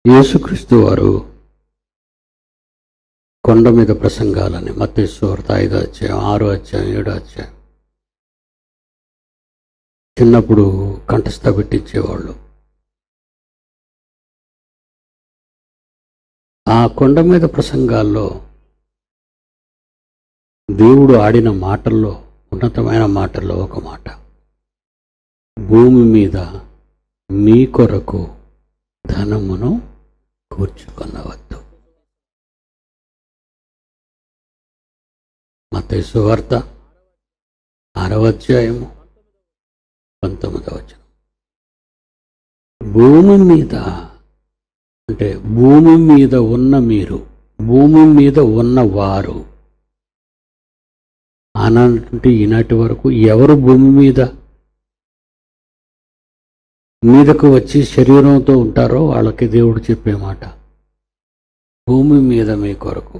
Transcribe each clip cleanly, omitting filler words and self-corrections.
యేసుక్రీస్తు వారు కొండ మీద ప్రసంగాలని మత్తయి సువార్త 5వ అధ్యాయం 6వ అధ్యాయం 7వ అధ్యాయం చిన్నప్పుడు కంఠస్థ పెట్టించేవాళ్ళు. ఆ కొండ మీద ప్రసంగాల్లో దేవుడు ఆడిన మాటల్లో ఉన్నతమైన మాటల్లో ఒక మాట, భూమి మీద మీ కొరకు ధనమును కూర్చుకొనవద్దు. మత్తయి సువార్త 6వ అధ్యాయము 19వ వచనం. భూమి మీద అంటే భూమి మీద ఉన్న మీరు, భూమి మీద ఉన్నవారు అనంటే ఈనాటి వరకు ఎవరు భూమి మీదకు వచ్చి శరీరంతో ఉంటారో వాళ్ళకి దేవుడు చెప్పే మాట, భూమి మీద మీ కొరకు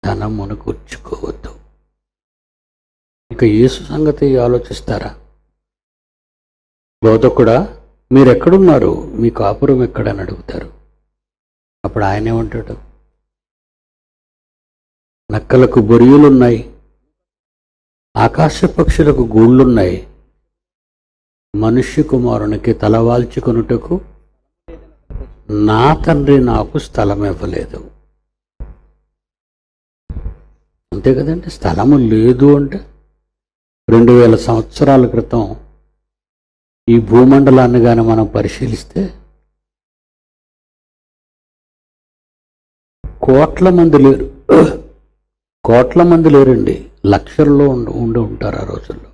ధనమును కూర్చుకోవద్దు. ఇక యేసు సంగతి ఆలోచిస్తారా? బోధకుడా, మీరెక్కడున్నారు, మీ కాపురం ఎక్కడని అడుగుతారు. అప్పుడు ఆయన ఏమంటాడు? నక్కలకు బొరియలున్నాయి, ఆకాశ పక్షులకు గూళ్ళున్నాయి, మనుష్య కుమారునికి తలవాల్చుకొనుటకు నా తండ్రి నాకు స్థలం ఇవ్వలేదు. అంతే కదండి. స్థలము లేదు అంటే 2000 సంవత్సరాల క్రితం ఈ భూమండలాన్ని కానీ మనం పరిశీలిస్తే కోట్ల మంది లేరండి, లక్షల్లో ఉండి ఉంటారు ఆ రోజుల్లో.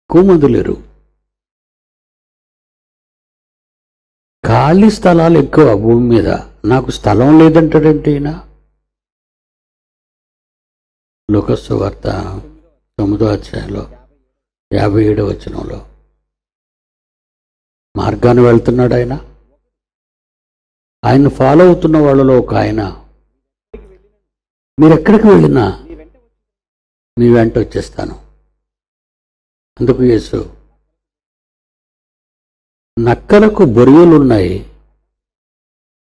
ఎక్కువ మంది లేరు. ఖాళీ స్థలాలు ఎక్కువ భూమి మీద. నాకు స్థలం లేదంటాడంటే ఈయన. లూకా సువార్త 9వ అధ్యాయంలో 57వ వచనంలో మార్గాన్ని వెళ్తున్నాడు ఆయన. ఆయన ఫాలో అవుతున్న వాళ్ళలో ఒక ఆయన, మీరు ఎక్కడికి వెళ్ళినా మీ వెంట వచ్చేస్తాను. అందుకు యేసు, నక్కలకు బొరియలున్నాయి,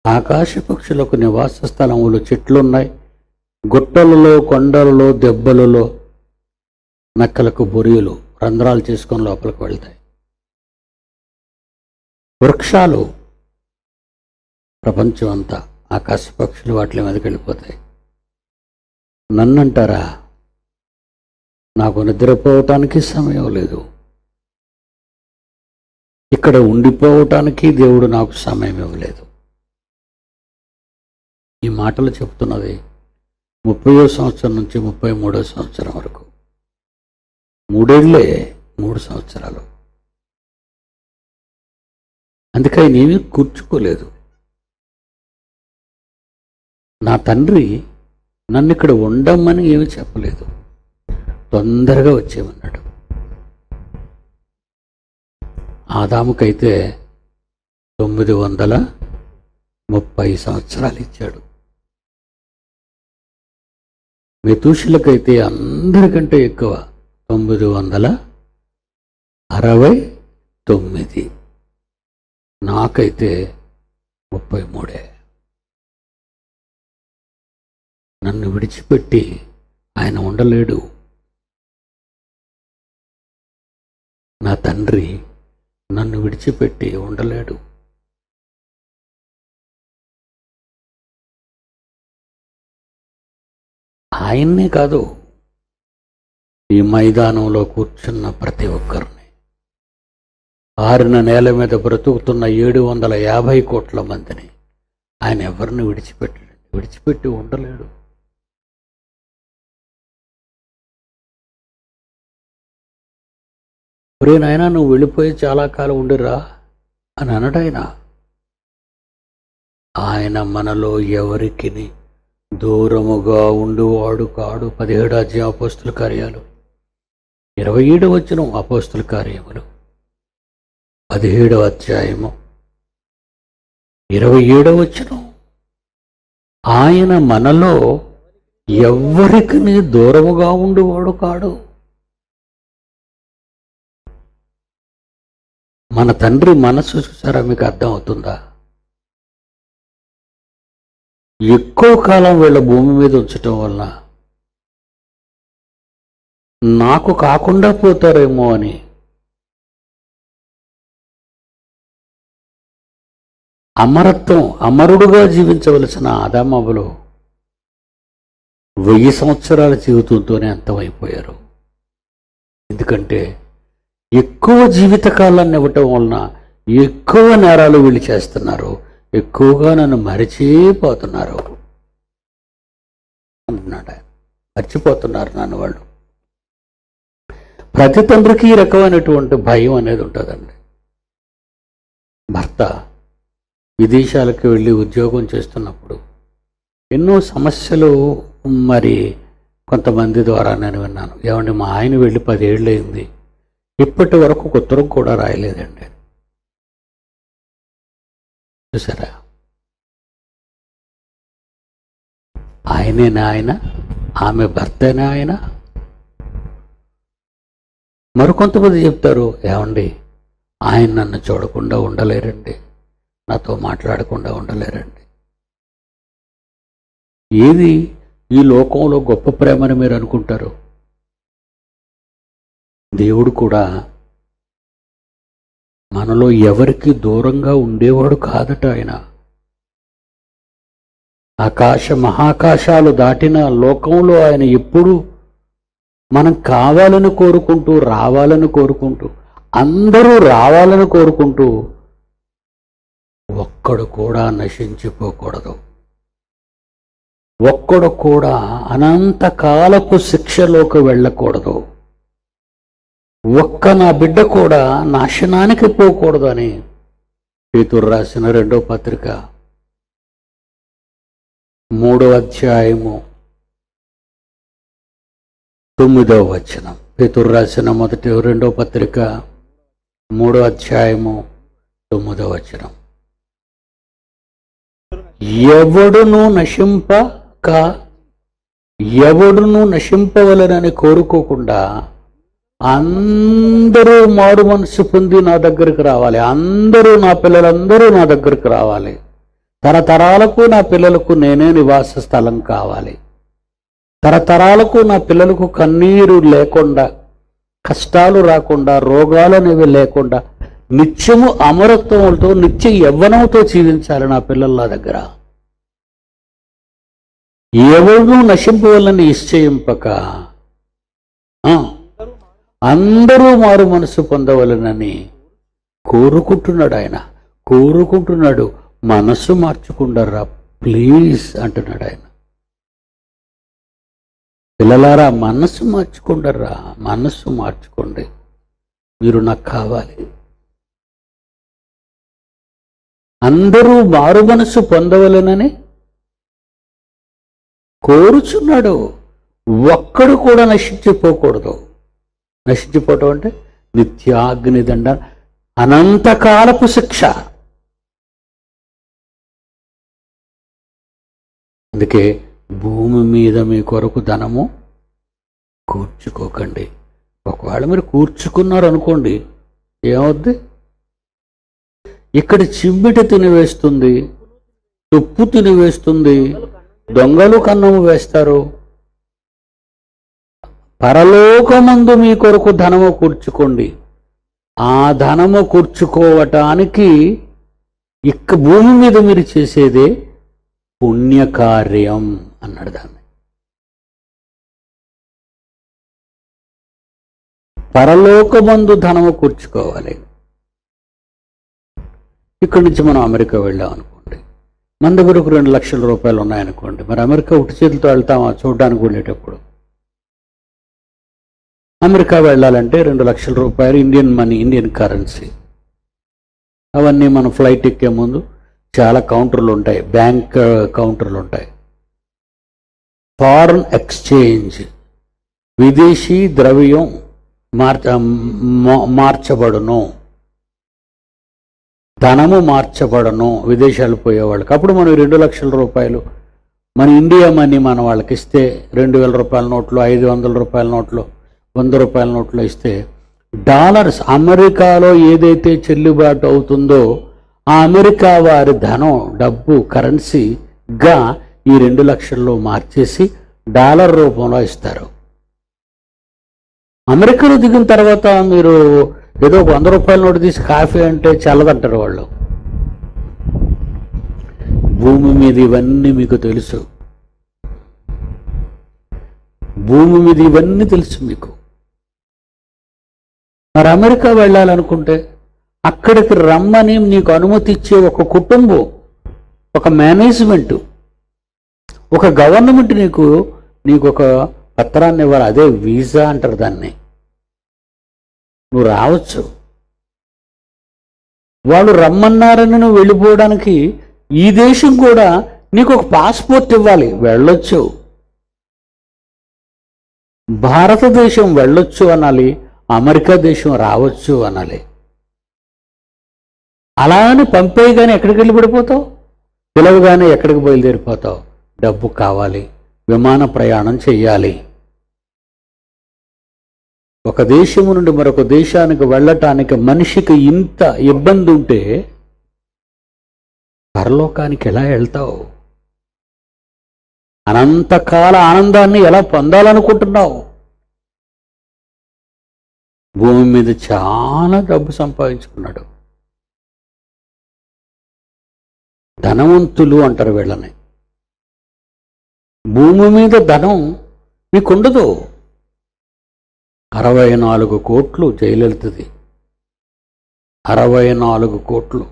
ఆకాశ పక్షులకు నివాస స్థలములు, చెట్లున్నాయి, గుట్టలలో కొండలలో దెబ్బలలో నక్కలకు బొరియలు రంధ్రాలు చేసుకొని లోపలికి వెళ్తాయి. వృక్షాలు ప్రపంచం అంతా, ఆకాశ పక్షులు వాటి మీదకి వెళ్ళిపోతాయి. నన్నంటారా? నాకు నిద్రపోవటానికి సమయం లేదు, ఇక్కడ ఉండిపోవటానికి దేవుడు నాకు సమయం ఇవ్వలేదు. ఈ మాటలు చెప్తున్నది 30వ సంవత్సరం నుంచి 33వ సంవత్సరం వరకు. 3 ఏళ్లే, 3 సంవత్సరాలు. అందుకే ఆయన ఏమీ కూర్చుకోలేదు. నా తండ్రి నన్ను ఇక్కడ ఉండమని ఏమీ చెప్పలేదు, తొందరగా వచ్చేయమన్నాడు. ఆదాముకైతే 930 సంవత్సరాలు ఇచ్చాడు. మెతూషులకైతే అందరికంటే ఎక్కువ 969. నాకైతే 33. నన్ను విడిచిపెట్టి ఆయన ఉండలేడు. నా తండ్రి నన్ను విడిచిపెట్టి ఉండలేడు. ఆయన్నే కాదు, ఈ మైదానంలో కూర్చున్న ప్రతి ఒక్కరిని, ఆరిన నేల మీద బ్రతుకుతున్న 750 కోట్ల మందిని ఆయన ఎవరిని విడిచిపెట్టి ఉండలేడు. ఒరే నాయనా, నువ్వు వెళ్ళిపోయి చాలా కాలం ఉండిరా అని అనడాయన. ఆయన మనలో ఎవరికి దూరముగా ఉండువాడు కాడు. 17వ అధ్యాయం అపోస్తుల కార్యాలు, 27వ వచనం అపోస్తుల కార్యములు 17వ అధ్యాయము 27వ వచనం. ఆయన మనలో ఎవరికి దూరముగా ఉండువాడు కాడు. మన తండ్రి మనసు చూసారా? మీకు అర్థం అవుతుందా? ఎక్కువ కాలం వీళ్ళ భూమి మీద ఉంచటం వల్ల నాకు కాకుండా పోతారేమో అని అమరుడుగా జీవించవలసిన ఆదామవ్వలు 1000 సంవత్సరాల జీవితంతోనే అంతమైపోయారు. ఎందుకంటే ఎక్కువ జీవితకాలాన్ని ఇవ్వటం వలన ఎక్కువ నేరాలు వీళ్ళు చేస్తున్నారు, ఎక్కువగా నన్ను మరిచిపోతున్నారు అంటున్నాడు. మర్చిపోతున్నారు నన్ను వాళ్ళు. ప్రతి తండ్రికి ఈ రకమైనటువంటి భయం అనేది ఉంటుందండి. భర్త విదేశాలకు వెళ్ళి ఉద్యోగం చేస్తున్నప్పుడు ఎన్నో సమస్యలు మరి కొంతమంది ద్వారా నేను విన్నాను. ఏమంటే మా ఆయన వెళ్ళి 10 ఏళ్ళు అయింది, ఇప్పటి వరకు ఒక ఉత్తరం కూడా రాయలేదండి. చూసారా, ఆయనేనా ఆయన, ఆమె భర్తేనా ఆయన? మరికొంతమంది చెప్తారు, ఏమండి ఆయన నన్ను చూడకుండా ఉండలేరండి, నాతో మాట్లాడకుండా ఉండలేరండి. ఏది ఈ లోకంలో గొప్ప ప్రేమని మీరు అనుకుంటారు? దేవుడు కూడా మనలో ఎవరికి దూరంగా ఉండేవాడు కాదట. ఆయన మహాకాశాలు దాటిన లోకంలో ఆయన ఎప్పుడు మనం కావాలని కోరుకుంటూ, రావాలని కోరుకుంటూ, అందరూ రావాలని కోరుకుంటూ, ఒక్కడు కూడా నశించిపోకూడదు, ఒక్కడు కూడా అనంతకాలపు శిక్షలోకి వెళ్ళకూడదు, ఒక్క నా బిడ్డ కూడా నాశనానికి పోకూడదు అని పేతురు రాసిన 2వ పత్రిక 3వ అధ్యాయము 9వ వచనం. పేతురు రాసిన 2వ పత్రిక 3వ అధ్యాయము 9వ వచనం. ఎవడును నశింపవలనని కోరుకోకుండా అందరూ మారు మనసు పొంది నా దగ్గరికి రావాలి. అందరూ, నా పిల్లలందరూ నా దగ్గరికి రావాలి. తరతరాలకు నా పిల్లలకు నేనే నివాస స్థలం కావాలి. తరతరాలకు నా పిల్లలకు కన్నీరు లేకుండా, కష్టాలు రాకుండా, రోగాలు అనేవి లేకుండా, నిత్యము అమరత్వంతో, నిత్య యవ్వనంతో జీవించాలి నా పిల్లల దగ్గర. ఎవరు నశింపవలని నిశ్చయింపక అందరూ మారు మనసు పొందవలనని కోరుకుంటున్నాడు. ఆయన కోరుకుంటున్నాడు. మనసు మార్చుకుంటారా ప్లీజ్ అంటున్నాడు ఆయన. పిల్లలారా, మనసు మార్చుకుంటారా, మనసు మార్చుకోండి, మీరు నాకు కావాలి. అందరూ మారు మనసు పొందవలనని కోరుచున్నాడు. ఒక్కడు కూడా నశించిపోకూడదు. నశించిపోవటం అంటే నిత్యాగ్నిదండ, అనంతకాలపు శిక్ష. అందుకే భూమి మీద మీ కొరకు ధనము కూర్చుకోకండి. ఒకవేళ మీరు కూర్చుకున్నారు అనుకోండి, ఏమవుద్ది? ఇక్కడ చిమ్మిట తినివేస్తుంది, తుప్పు తినివేస్తుంది, దొంగలు కన్నము వేస్తారు. పరలోకమందు మీ కొరకు ధనము కూర్చుకోండి. ఆ ధనము కూర్చుకోవటానికి భూమి మీద మీరు చేసేదే పుణ్యకార్యం అన్నాడు దాన్ని. పరలోకమందు ధనము కూర్చుకోవాలి. ఇక్కడి నుంచి మనం అమెరికా వెళ్ళాం అనుకోండి, మన దగ్గర ఒక 2 లక్షల రూపాయలు ఉన్నాయనుకోండి. మరి అమెరికా ఉట్టి చేతులతో వెళ్తామా చూడడానికి వెళ్ళేటప్పుడు? అమెరికా వెళ్ళాలంటే 2 లక్షల రూపాయలు ఇండియన్ మనీ, ఇండియన్ కరెన్సీ. అవన్నీ మనం ఫ్లైట్ ఎక్కే ముందు చాలా కౌంటర్లు ఉంటాయి, బ్యాంక్ కౌంటర్లు ఉంటాయి. ఫారెన్ ఎక్స్చేంజ్, విదేశీ ద్రవ్యం మార్చబడును, ధనము మార్చబడను విదేశాలు పోయేవాళ్ళకి. అప్పుడు మనం 2 లక్షల రూపాయలు మన ఇండియా మనీ మనం వాళ్ళకి ఇస్తే, 2000 రూపాయల నోట్లు, 500 రూపాయల నోట్లు, 100 రూపాయల నోట్లు ఇస్తే, డాలర్స్ అమెరికాలో ఏదైతే చెల్లుబాటు అవుతుందో ఆ అమెరికా వారి ధనం, డబ్బు, కరెన్సీగా ఈ 2 లక్షల్లో మార్చేసి డాలర్ రూపంలో ఇస్తారు. అమెరికాలో దిగిన తర్వాత మీరు ఏదో ఒక 100 రూపాయల నోటు తీసి కాఫీ అంటే చల్లదంటారు వాళ్ళు. భూమి మీద ఇవన్నీ మీకు తెలుసు, భూమి మీద ఇవన్నీ తెలుసు మీకు. మరి అమెరికా వెళ్ళాలనుకుంటే అక్కడికి రమ్మని నీకు అనుమతి ఇచ్చే ఒక కుటుంబం, ఒక మేనేజ్మెంటు, ఒక గవర్నమెంట్ నీకు ఒక పత్రాన్ని ఇవ్వాలి. అదే వీసా అంటారు దాన్ని. నువ్వు రావచ్చు. వాళ్ళు రమ్మన్నారని నువ్వు వెళ్ళిపోవడానికి ఈ దేశం కూడా నీకు ఒక పాస్పోర్ట్ ఇవ్వాలి, వెళ్ళొచ్చు. భారతదేశం వెళ్ళొచ్చు అనాలి, అమెరికా దేశం రావచ్చు అనాలి. అలా అని పంపేయగానే ఎక్కడికి వెళ్ళి పడిపోతావు? పిలవగానే ఎక్కడికి బయలుదేరిపోతావు? డబ్బు కావాలి, విమాన ప్రయాణం చెయ్యాలి. ఒక దేశము నుండి మరొక దేశానికి వెళ్ళటానికి మనిషికి ఇంత ఇబ్బంది ఉంటే పరలోకానికి ఎలా వెళ్తావు? అనంతకాల ఆనందాన్ని ఎలా పొందాలనుకుంటున్నావు? భూమి మీద చాలా డబ్బు సంపాదించుకున్నాడు. ధనవంతులు అంటారు వీళ్ళని. భూమి మీద ధనం మీకుండదు. 64 కోట్లు జయలలితది. 64 కోట్లు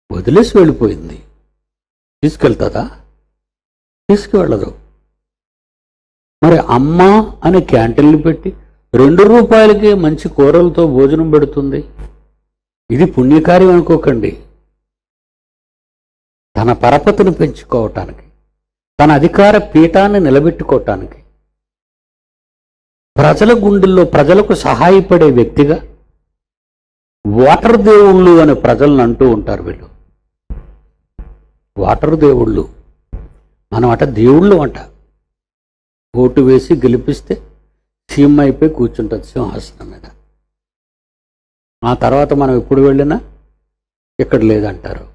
వదిలేసి వెళ్ళిపోయింది. తీసుకెళ్తుందా? తీసుకువెళ్ళదు. మరి అమ్మ అని క్యాంటీన్లు పెట్టి 2 రూపాయలకే మంచి కూరలతో భోజనం పెడుతుంది. ఇది పుణ్యకార్యం అనుకోకండి. తన పరపతిని పెంచుకోవటానికి, తన అధికార పీఠాన్ని నిలబెట్టుకోవటానికి, ప్రజల గుండెల్లో ప్రజలకు సహాయపడే వ్యక్తిగా వాటర్ దేవుళ్ళు అని ప్రజలను అంటూ ఉంటారు వీళ్ళు. వాటర్ దేవుళ్ళు, మనం అట దేవుళ్ళు అంట. ఓటు వేసి గెలిపిస్తే సీఎం అయిపోయి కూర్చుంటుంది సింహాసనం మీద. ఆ తర్వాత మనం ఎప్పుడు వెళ్ళినా ఇక్కడ లేదంటారు.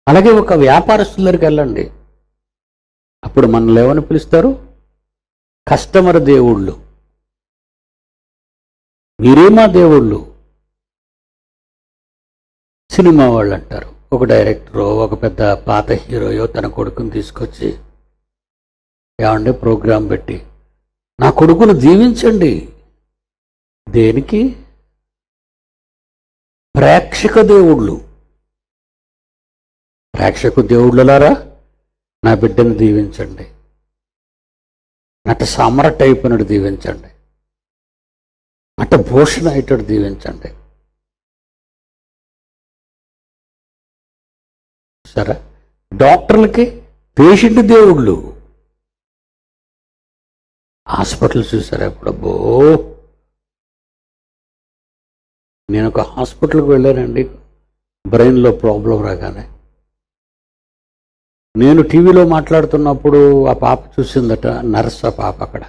అలాగే ఒక వ్యాపారస్తుల దగ్గరికి వెళ్ళండి, అప్పుడు మనల్ని ఏమని పిలుస్తారు? కస్టమర్ దేవుళ్ళు. మీరేమా దేవుళ్ళు? సినిమా వాళ్ళు అంటారు. ఒక డైరెక్టరో ఒక పెద్ద పాత హీరోయో తన కొడుకుని తీసుకొచ్చి, ఏమంటే ప్రోగ్రాం పెట్టి, నా కొడుకును దీవించండి. దేనికి? ప్రేక్షక దేవుళ్ళు. ప్రేక్షక దేవుళ్ళలారా నా బిడ్డను దీవించండి, నట సామ్రాట్ అయిపోయినట్టు దీవించండి, నట భూషణ అయ్యేటట్టు దీవించండి. సరే, డాక్టర్లకి పేషెంట్ దేవుళ్ళు. హాస్పిటల్ చూసారా ఎప్పుడబ్బో? నేను ఒక హాస్పిటల్కి వెళ్ళానండి, బ్రెయిన్లో ప్రాబ్లం రాగానే. నేను టీవీలో మాట్లాడుతున్నప్పుడు ఆ పాప చూసిందట, నర్స్ ఆ పాప అక్కడ.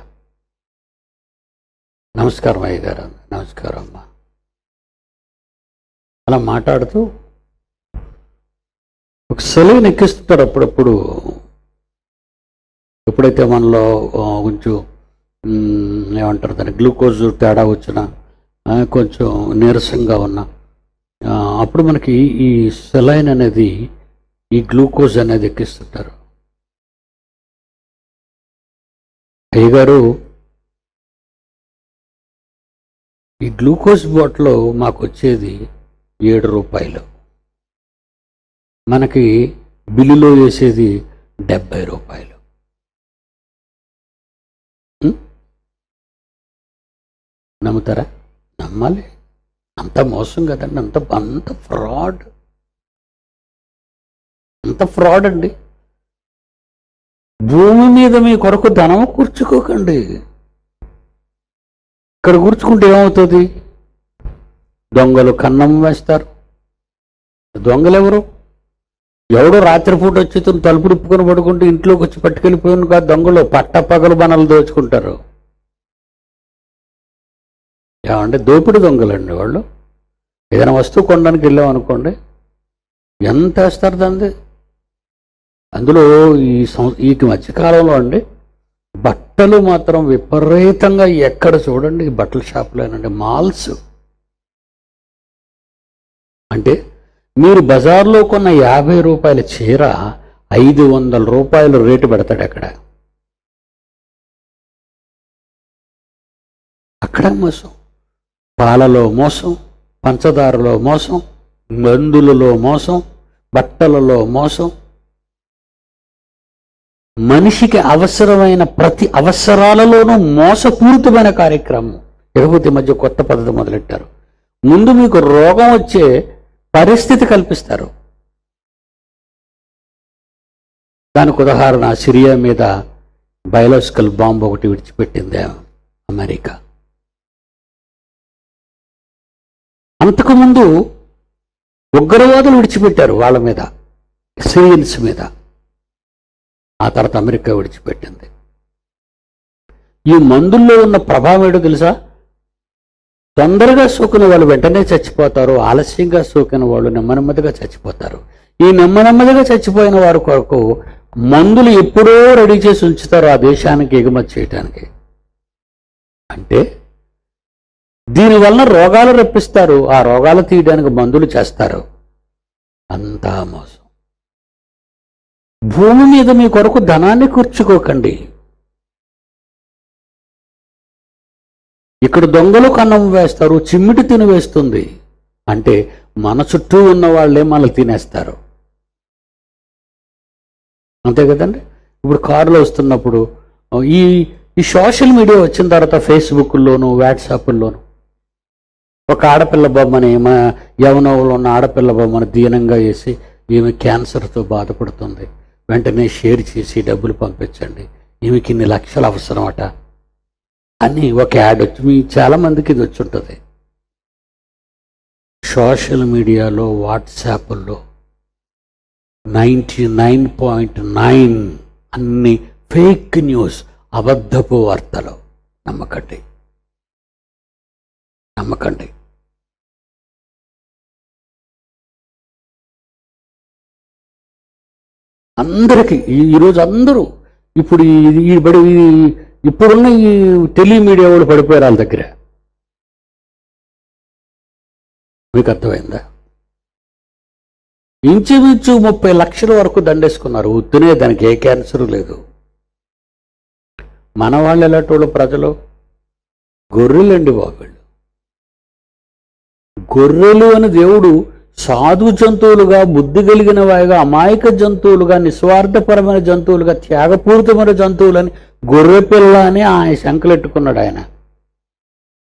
నమస్కారం అయ్య గారు. నమస్కారం అమ్మా. అలా మాట్లాడుతూ ఒక సెలైన్ ఎక్కిస్తుంటారు అప్పుడప్పుడు. ఎప్పుడైతే మనలో కొంచెం ఏమంటారు దాన్ని, గ్లూకోజ్ తేడా వచ్చినా, కొంచెం నీరసంగా ఉన్నా, అప్పుడు మనకి ఈ సెలైన్ అనేది, ఈ గ్లూకోజ్ అనేది ఎక్కిస్తుంటారు. అయ్యగారు, ఈ గ్లూకోజ్ బాటిల్ మాకు వచ్చేది 7 రూపాయలు, మనకి బిల్లులో వేసేది 70 రూపాయలు. నమ్ముతారా? నమ్మాలి. అంత మోసం కదండి, అంత ఫ్రాడ్, అంత ఫ్రాడ్ అండి. భూమి మీద మీ కొరకు ధనం కూర్చుకోకండి. ఇక్కడ కూర్చుకుంటే ఏమవుతుంది? దొంగలు కన్నం వేస్తారు. దొంగలెవరు? ఎవడో రాత్రిపూట వచ్చి తలుపు తిప్పుకొని పడుకుంటే ఇంట్లోకి వచ్చి పట్టుకెళ్ళిపోయాను కాదు, దొంగలు పట్టపగలు బనలు దోచుకుంటారు. ఏమంటే దోపిడి దొంగలండి వాళ్ళు. ఏదైనా వస్తువు కొనడానికి వెళ్ళామనుకోండి, ఎంత వేస్తారు దాన్ని? అందులో ఈ మధ్యకాలంలో అండి బట్టలు మాత్రం విపరీతంగా ఎక్కడ చూడండి బట్టల షాపులోనండి, మాల్స్. అంటే మీరు బజార్లో కొన్న 50 రూపాయల చీర 500 రూపాయలు రేటు పెడతాడు అక్కడ. అక్కడ మోసం, పాలలో మోసం, పంచదారలో మోసం, మందులలో మోసం, బట్టలలో మోసం. మనిషికి అవసరమైన ప్రతి అవసరాలలోనూ మోసపూరితమైన కార్యక్రమం. ఇకపోతే మధ్య కొత్త పద్ధతి మొదలెట్టారు. ముందు మీకు రోగం వచ్చే పరిస్థితి కల్పిస్తారు. దానికి ఉదాహరణ సిరియా మీద బయోలాజికల్ బాంబు ఒకటి విడిచిపెట్టింది అమెరికా. అంతకుముందు ఉగ్రవాదులు విడిచిపెట్టారు వాళ్ళ మీద, సిరియన్స్ మీద. ఆ తర్వాత అమెరికా విడిచిపెట్టింది. ఈ మందుల్లో ఉన్న ప్రభావం ఏంటో తెలుసా? తొందరగా సోకిన వాళ్ళు వెంటనే చచ్చిపోతారు, ఆలస్యంగా సోకిన వాళ్ళు నెమ్మదిగా చచ్చిపోతారు. ఈ నెమ్మదిగా చచ్చిపోయిన వారి కొరకు మందులు ఎప్పుడో రెడీ చేసి ఉంచుతారు ఆ దేశానికి ఎగుమతి చేయడానికి. అంటే దీనివల్ల రోగాలు రప్పిస్తారు, ఆ రోగాలు తీయడానికి మందులు చేస్తారు. అంతా మోసం. భూమి మీద మీ కొరకు ధనాన్ని కూర్చుకోకండి. ఇక్కడ దొంగలు కన్నం వేస్తారు, చిమ్మిటి తినివేస్తుంది. అంటే మన చుట్టూ ఉన్న వాళ్ళే మనల్ని తినేస్తారు. అంతే కదండి. ఇప్పుడు కారులో వస్తున్నప్పుడు ఈ సోషల్ మీడియా వచ్చిన తర్వాత ఫేస్బుక్లోను వాట్సాప్లోను ఒక ఆడపిల్ల బొమ్మని, మా యవనంలో ఉన్న ఆడపిల్ల బొమ్మను దీనంగా వేసి ఈమె క్యాన్సర్తో బాధపడుతుంది, వెంటనే షేర్ చేసి డబ్బులు పంపించండి, ఈమెకి ఇన్ని లక్షలు అవసరం అట అని ఒక యాడ్ వచ్చి మీ చాలామందికి ఇది వచ్చి ఉంటుంది. సోషల్ మీడియాలో వాట్సాప్లో 99.9 అన్ని ఫేక్ న్యూస్, అబద్ధపు వార్తలు. నమ్మకండి. అందరికీ ఈరోజు అందరూ ఇప్పుడు ఇప్పుడున్న ఈ టెలిమీడియా వాళ్ళు పడిపోయారు వాళ్ళ దగ్గర. మీకు అర్థమైందా? ఇంచుమించు 30 లక్షల వరకు దండేసుకున్నారు. ఉత్తునే, దానికి ఏ క్యాన్సర్ లేదు. మన వాళ్ళు ఎలాంటి వాళ్ళు? ప్రజలు గొర్రెలండి బాబు. గొర్రెలు అని దేవుడు సాధు జంతువులుగా, బుద్ధి కలిగిన వాయిగా, అమాయక జంతువులుగా, నిస్వార్థపరమైన జంతువులుగా, త్యాగపూరితమైన జంతువులని గొర్రె పిల్ల అని ఆయన శంకలెట్టుకున్నాడు ఆయన.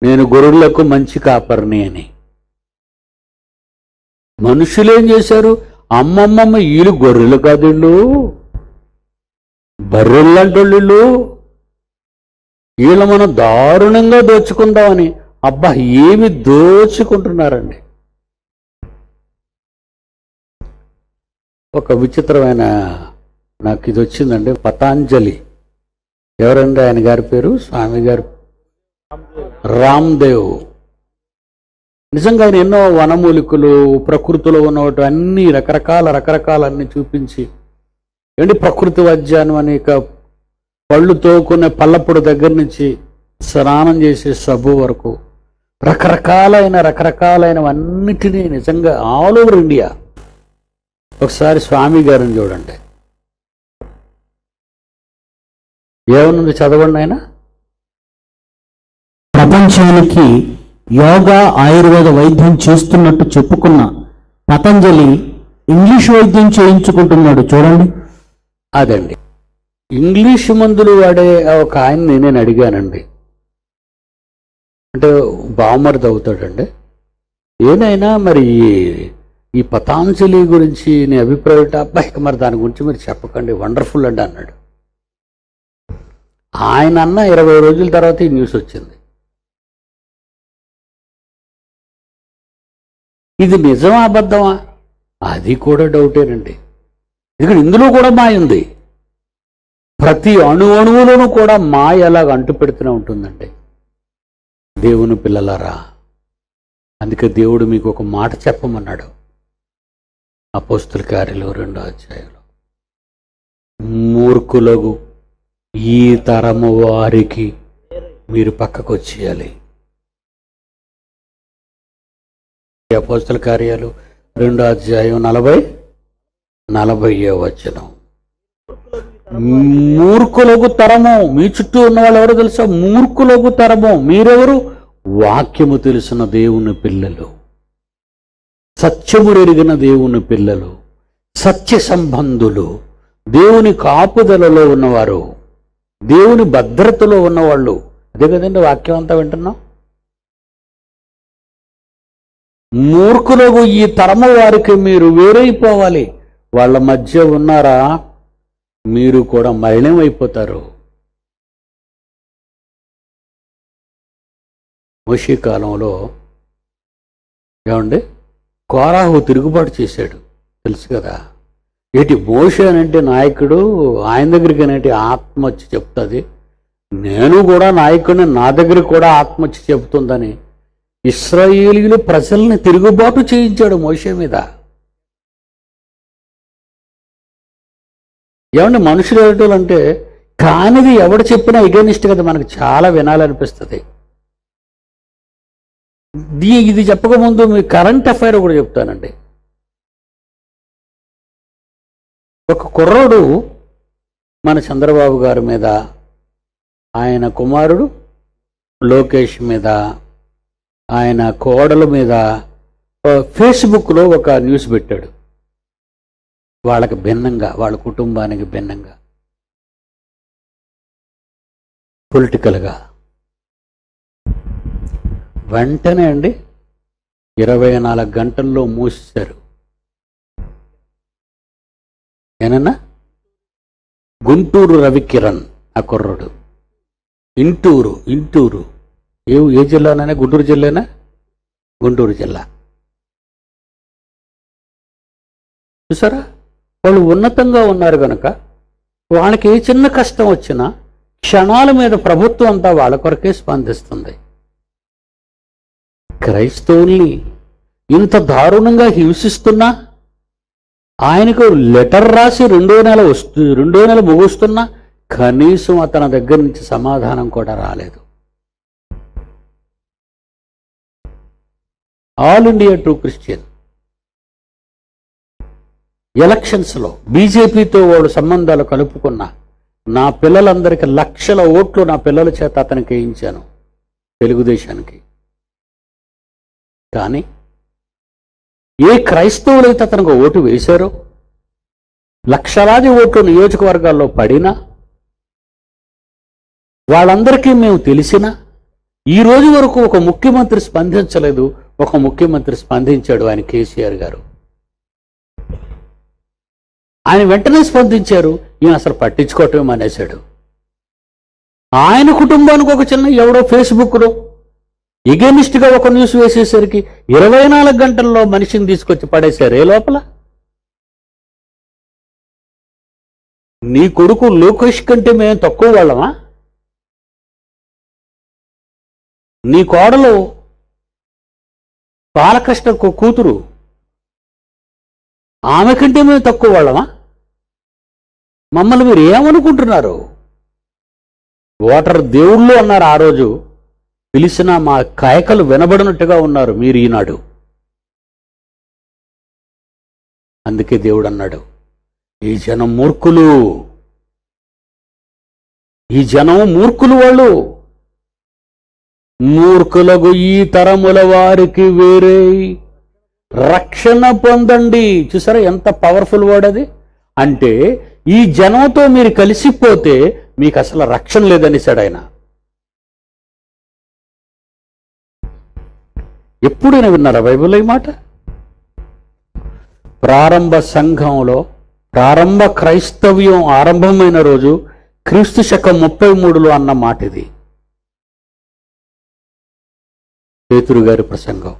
నేను గొర్రెలకు మంచి కాపరిని అని. మనుషులేం చేశారు? అమ్మమ్మమ్మ వీళ్ళు గొర్రెలు కాదు, వీళ్ళు బర్రెళ్ళంటోళ్ళు, వీళ్ళు మనం దారుణంగా దోచుకుందామని. అబ్బా, ఏమి దోచుకుంటున్నారండి. ఒక విచిత్రమైన నాకు ఇది వచ్చిందండి. పతాంజలి, ఎవరండి ఆయన గారి పేరు? స్వామి గారు రామ్దేవ్. నిజంగా ఆయన ఎన్నో వనమూలికలు, ప్రకృతిలో ఉన్నవాటి అన్ని రకరకాలన్నీ చూపించి, ఏంటి ప్రకృతి వైద్యాన్ని అని, ఇక పళ్ళు తోకునే పల్లప్పుడు దగ్గర నుంచి స్నానం చేసే సబ్బు వరకు రకరకాలైనవన్నిటినీ నిజంగా ఆల్ ఓవర్ ఇండియా. ఒకసారి స్వామి గారిని చూడండి, ఏమనుంది చదవండి ఆయన. ప్రపంచానికి యోగా, ఆయుర్వేద వైద్యం చేస్తున్నట్టు చెప్పుకున్న పతంజలి ఇంగ్లీష్ వైద్యం చేయించుకుంటున్నాడు చూడండి. అదండి, ఇంగ్లీష్ మందులు వాడే ఒక ఆయన్ని నేను అడిగానండి. అంటే బామర్ది అవుతాడండి. ఏనైనా మరి ఈ పతాంజలి గురించి నీ అభిప్రాయం? అబ్బాయి మరి దాని గురించి మీరు చెప్పకండి, వండర్ఫుల్ అండి అన్నాడు. ఆయన అన్న 20 రోజుల తర్వాత ఈ న్యూస్ వచ్చింది. ఇది నిజమా అబద్ధమా? అది కూడా డౌటేనండి. ఇక్కడ ఇందులో కూడా మాయ ఉంది. ప్రతి అణువులోనూ కూడా మాయ ఎలాగ అంటు పెడుతూనే ఉంటుందండి. దేవుని పిల్లలారా, అందుకే దేవుడు మీకు ఒక మాట చెప్పమన్నాడు. అపోస్తుల కార్యాలు 2వ అధ్యాయంలో, మూర్ఖులకు ఈ తరము వారికి మీరు పక్కకు వచ్చేయాలి. అపోస్తుల కార్యాలు 2వ అధ్యాయం 40వ వచనం. మూర్ఖులకు తరము. మీ చుట్టూ ఉన్న వాళ్ళు ఎవరో తెలుసా? మూర్ఖులకు తరము. మీరెవరు? వాక్యము తెలిసిన దేవుని పిల్లలు, సత్యమురెరిగిన దేవుని పిల్లలు, సత్య సంబంధులు, దేవుని కాపుదలలో ఉన్నవారు, దేవుని భద్రతలో ఉన్నవాళ్ళు. అదే కదండి వాక్యం అంతా వింటున్నాం. మూర్ఖులకు ఈ తరము వారికి మీరు వేరైపోవాలి. వాళ్ళ మధ్య ఉన్నారా, మీరు కూడా మలినమైపోతారు. మోషే కాలంలో ఏమండి కోరాహు తిరుగుబాటు చేశాడు, తెలుసు కదా. ఏంటి మోషే అంటే నాయకుడు, ఆయన దగ్గరికి అనేటి ఆత్మ వచ్చి చెప్తుంది, నేను కూడా నాయకుడిని, నా దగ్గర కూడా ఆత్మ వచ్చి చెబుతుందని ఇశ్రాయేలీయులు ప్రజల్ని తిరుగుబాటు చేయించాడు మోషే మీద. ఏమంటే మనుషులు ఏమిటంటే కానిది ఎవడు చెప్పినా ఎగనిస్ట్ కదా, మనకు చాలా వినాలనిపిస్తుంది. ఇది చెప్పకముందు మీ కరెంట్ అఫైర్ కూడా చెప్తానండి. ఒక కుర్రోడు మన చంద్రబాబు గారి మీద, ఆయన కుమారుడు లోకేష్ మీద, ఆయన కోడల మీద ఫేస్బుక్లో ఒక న్యూస్ పెట్టాడు. వాళ్ళకి భిన్నంగా, వాళ్ళ కుటుంబానికి భిన్నంగా, పొలిటికల్గా. వెంటనే అండి 24 గంటల్లో మూసేశారు. ఏనన్నా గుంటూరు రవికిరణ్ ఆ కుర్రుడు, ఇంటూరు ఏ జిల్లానైనా? గుంటూరు జిల్లానా? గుంటూరు జిల్లా. చూసారా, వాళ్ళు ఉన్నతంగా ఉన్నారు కనుక వాళ్ళకి ఏ చిన్న కష్టం వచ్చినా క్షణాల మీద ప్రభుత్వం అంతా వాళ్ళ కొరకే స్పందిస్తుంది. క్రైస్తవుల్ని ఇంత దారుణంగా హింసిస్తున్నా, ఆయనకు లెటర్ రాసి 2వ నెల ముగుస్తున్నా కనీసం అతని దగ్గర నుంచి సమాధానం కూడా రాలేదు. ఆల్ ఇండియా ట్రూ క్రిస్టియన్ ఎలక్షన్స్లో బీజేపీతో వాడు సంబంధాలు కలుపుకున్నా, నా పిల్లలందరికీ లక్షల ఓట్లు నా పిల్లల చేత అతనికి వేయించాను తెలుగుదేశానికి. కానీ ఏ క్రైస్తవులైతే అతనికి ఓటు వేశారో, లక్షలాది ఓట్లు నియోజకవర్గాల్లో పడినా, వాళ్ళందరికీ మేము తెలిసినా ఈ రోజు వరకు ఒక ముఖ్యమంత్రి స్పందించలేదు. ఒక ముఖ్యమంత్రి స్పందించాడు, ఆయన కేసీఆర్ గారు. ఆయన వెంటనే స్పందించారు, ఈయన అసలు పట్టించుకోవటమే మానేశాడు. ఆయన కుటుంబానికి ఒక చిన్న ఎవడో ఫేస్బుక్లో ఎగెనిస్ట్గా ఒక న్యూస్ వేసేసరికి 24 గంటల్లో మనిషిని తీసుకొచ్చి పడేశారు. ఏ లోపల నీ కొడుకు లోకేష్ కంటే మేము తక్కువ వాళ్ళమా? నీ కోడలు బాలకృష్ణ కూతురు, ఆమె కంటే మేము తక్కువ వాళ్ళమా? మమ్మల్ని మీరు ఏమనుకుంటున్నారు? ఓటర్ దేవుళ్ళు అన్నారు ఆ రోజు, పిలిచినా మా కాయకలు వినబడినట్టుగా ఉన్నారు మీరు ఈనాడు. అందుకే దేవుడు అన్నాడు, ఈ జనం మూర్ఖులు, ఈ జనం మూర్ఖులు. వాళ్ళు మూర్ఖులకు ఈ తరముల వారికి వేరే రక్షణ పొందండి. చూసారా ఎంత పవర్ఫుల్ వర్డ్ అది? అంటే ఈ జనంతో మీరు కలిసిపోతే మీకు అసలు రక్షణ లేదనిసాడు ఆయన. ఎప్పుడైనా విన్నారా బైబిల్లో ఈ మాట? ప్రారంభ సంఘంలో ప్రారంభ క్రైస్తవ్యం ఆరంభమైన రోజు క్రీస్తు శకం 33లో అన్న మాట ఇది. పేతురు గారి ప్రసంగం.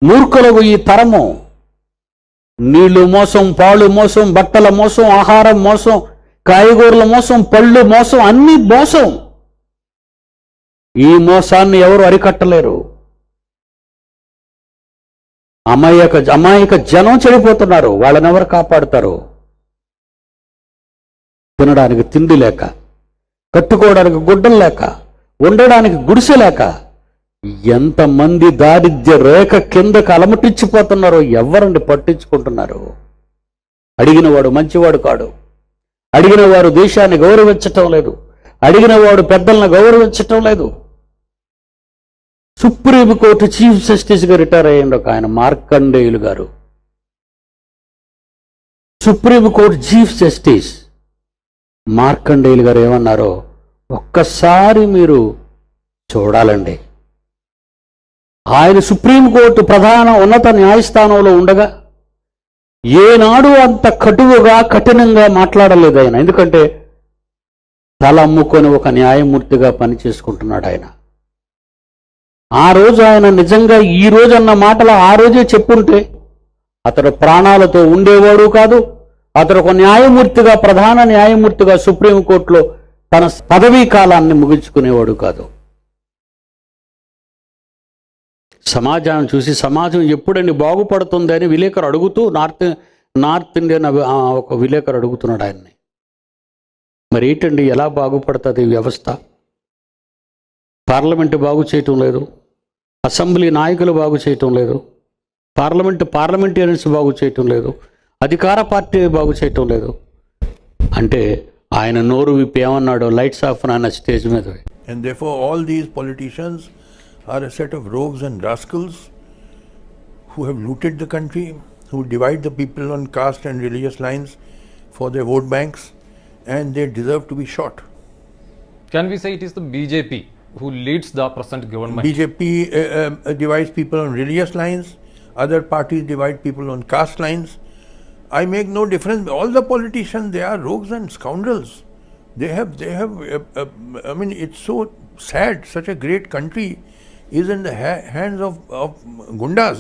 మూర్ఖులకు ఈ తరము, నీళ్లు మోసం, పాలు మోసం, బట్టల మోసం, ఆహారం మోసం, కాయగూరల మోసం, పళ్ళు మోసం, అన్ని మోసం. ఈ మోసాన్ని ఎవరు అరికట్టలేరు. అమాయక జనం చెడిపోతున్నారు. వాళ్ళని ఎవరు కాపాడుతారు? తినడానికి తిండి లేక, కట్టుకోవడానికి గుడ్డలు లేక, ఉండడానికి గుడిసె లేక ఎంతమంది దారిద్ర్య రేఖ కిందకు అలమటించిపోతున్నారో ఎవరండి పట్టించుకుంటున్నారు? అడిగిన వాడు మంచివాడు కాడు. అడిగిన వారు దేశాన్ని గౌరవించటం లేదు. అడిగిన వాడు పెద్దలను గౌరవించటం లేదు. సుప్రీంకోర్టు చీఫ్ జస్టిస్గా రిటైర్ అయ్యిండు ఒక ఆయన, మార్కండేయులు గారు. సుప్రీంకోర్టు చీఫ్ జస్టిస్ మార్కండేయులు గారు ఏమన్నారో ఒక్కసారి మీరు చూడాలండి. ఆయన సుప్రీంకోర్టు ప్రధాన ఉన్నత న్యాయస్థానంలో ఉండగా ఏనాడు అంత కటువుగా కఠినంగా మాట్లాడలేదు ఆయన. ఎందుకంటే తల అమ్ముకొని ఒక న్యాయమూర్తిగా పనిచేసుకుంటున్నాడు ఆయన. ఆ రోజు ఆయన నిజంగా ఈ రోజు అన్న మాటలు ఆ రోజే చెప్పుంటే అతడు ప్రాణాలతో ఉండేవాడు కాదు. అతడు ఒక న్యాయమూర్తిగా, ప్రధాన న్యాయమూర్తిగా సుప్రీంకోర్టులో తన పదవీ కాలాన్ని ముగించుకునేవాడు కాదు. సమాజాన్ని చూసి సమాజం ఎప్పుడండి బాగుపడుతుందని విలేకరు అడుగుతూ నార్త్ ఇండియన్ ఒక విలేకరు అడుగుతున్నాడు ఆయన్ని. మరి ఏంటండి, ఎలా బాగుపడుతుంది ఈ వ్యవస్థ? పార్లమెంటు బాగు చేయటం లేదు, అసెంబ్లీ నాయకులు బాగు చేయటం లేదు, పార్లమెంటేరియన్స్ బాగు చేయటం లేదు, అధికార పార్టీ బాగు చేయటం లేదు అంటే ఆయన నోరు విప్పి ఏమన్నాడు? లైట్స్ ఆఫ్ అన్న స్టేజ్ మీద. And therefore all these politicians are a set of rogues and rascals who have looted the country, who divide the people on caste and religious lines for their vote banks, and they deserve to be shot. Can we say it is the BJP who leads the present government? BJP divides people on religious lines, other parties divide people on caste lines. I make no difference. All the politicians, they are rogues and scoundrels. They have I mean, it's so sad. Such a great country is in the hands of gundas.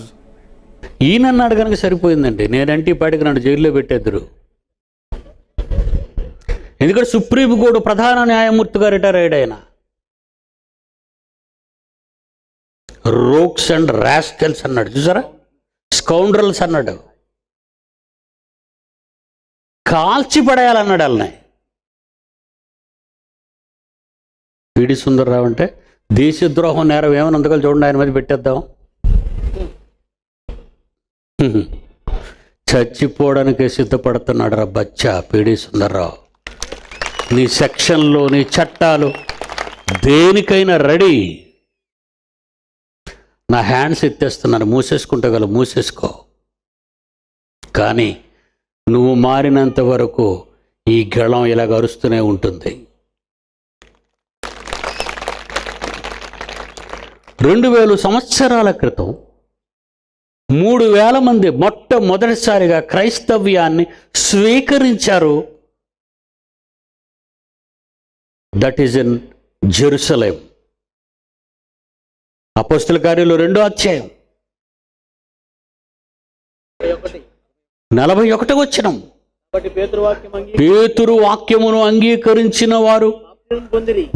ఈయనన్నాడు కనుక సరిపోయిందండి. నేనంటే పాటికి నన్ను జైల్లో పెట్టేద్దరు. ఎందుకంటే supreme court ప్రధాన న్యాయమూర్తిగా retire అయ్యాడు ఆయన. రోక్స్ అండ్ రాస్కెల్స్ అన్నాడు, చూసారా? స్కౌండ్రల్స్ అన్నాడు, కాల్చి పడేయాలన్నాడు వాళ్ళని. పిడి సుందర్రావు అంటే దేశద్రోహం నేరం ఏమని అందుకని చూడండి, ఆయన మీద పెట్టేద్దాం. చచ్చిపోవడానికి సిద్ధపడుతున్నాడు రా బచ్చా పిడి సుందర్రావు. నీ సెక్షన్లు, నీ చట్టాలు దేనికైనా రెడీ. నా హ్యాండ్స్ ఎత్తేస్తున్నాను, మూసేసుకుంటగలవు, మూసేసుకో. కానీ నువ్వు మారినంత వరకు ఈ గళం ఇలా అరుస్తూనే ఉంటుంది. 2000 సంవత్సరాల క్రితం 3000 మంది మొట్టమొదటిసారిగా క్రైస్తవ్యాన్ని స్వీకరించారు. That is in Jerusalem. అపోస్తల కార్యాలు 2వ అధ్యాయం 41వ వచనం. పేతురు వాక్యమును అంగీకరించిన వారు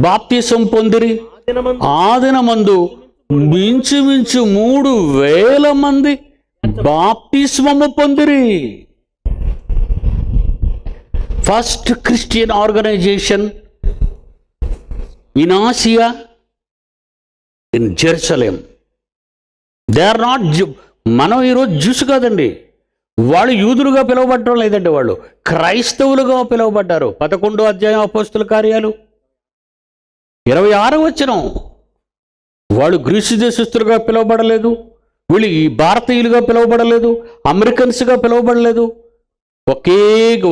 బాప్తిసం పొందిరి. ఆ దినమందు మించుమించు 3000 మంది బాప్తిస్మము పొందిరి. First Christian organisation in Asia, in Jerusalem. They are not మనం ఈరోజు జ్యూస్ కాదండి, వాళ్ళు యూదులుగా పిలువబడటం లేదండి, వాళ్ళు క్రైస్తవులుగా పిలువబడ్డారు. 11వ అధ్యాయం అపోస్తల కార్యాలు 26వ వచనం. వాళ్ళు గ్రీసు దేశస్తులుగా పిలువబడలేదు, వీళ్ళు ఈ భారతీయులుగా పిలువబడలేదు, అమెరికన్స్గా పిలువబడలేదు.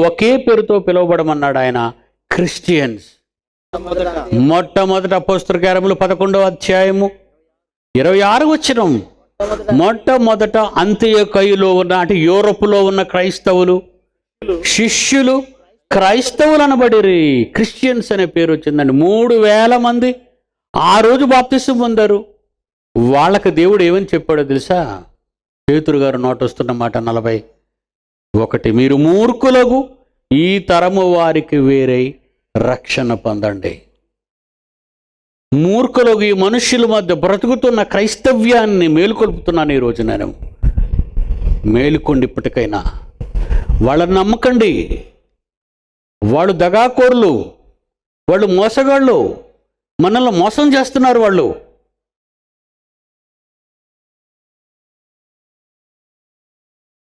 ఒకే పేరుతో పిలువబడమన్నాడు ఆయన, క్రిస్టియన్స్. మొట్టమొదటి అపోస్తల కార్యములు 11వ అధ్యాయము 26వ వచనం. మొట్టమొదట అంత్యొకయులో ఉన్న, అంటే యూరోపులో ఉన్న క్రైస్తవులు శిష్యులు క్రైస్తవులు అనబడిరి. క్రిస్టియన్స్ అనే పేరు వచ్చిందండి. 3000 మంది ఆ రోజు బాప్తిసం పొందారు. వాళ్ళకి దేవుడు ఏమని చెప్పాడో తెలుసా? పేతురు గారు నోట వస్తున్న మాట 41. మీరు మూర్ఖులకు ఈ తరము వారికి వేరే రక్షణ పొందండి. మూర్ఖులకు, ఈ మనుష్యుల మధ్య బ్రతుకుతున్న క్రైస్తవ్యాన్ని మేలుకొల్పుతున్నాను ఈరోజు నేను. మేలుకోండి ఇప్పటికైనా. వాళ్ళని నమ్మకండి. వాళ్ళు దగాకోర్లు, వాళ్ళు మోసగాళ్ళు, మనల్ని మోసం చేస్తున్నారు వాళ్ళు.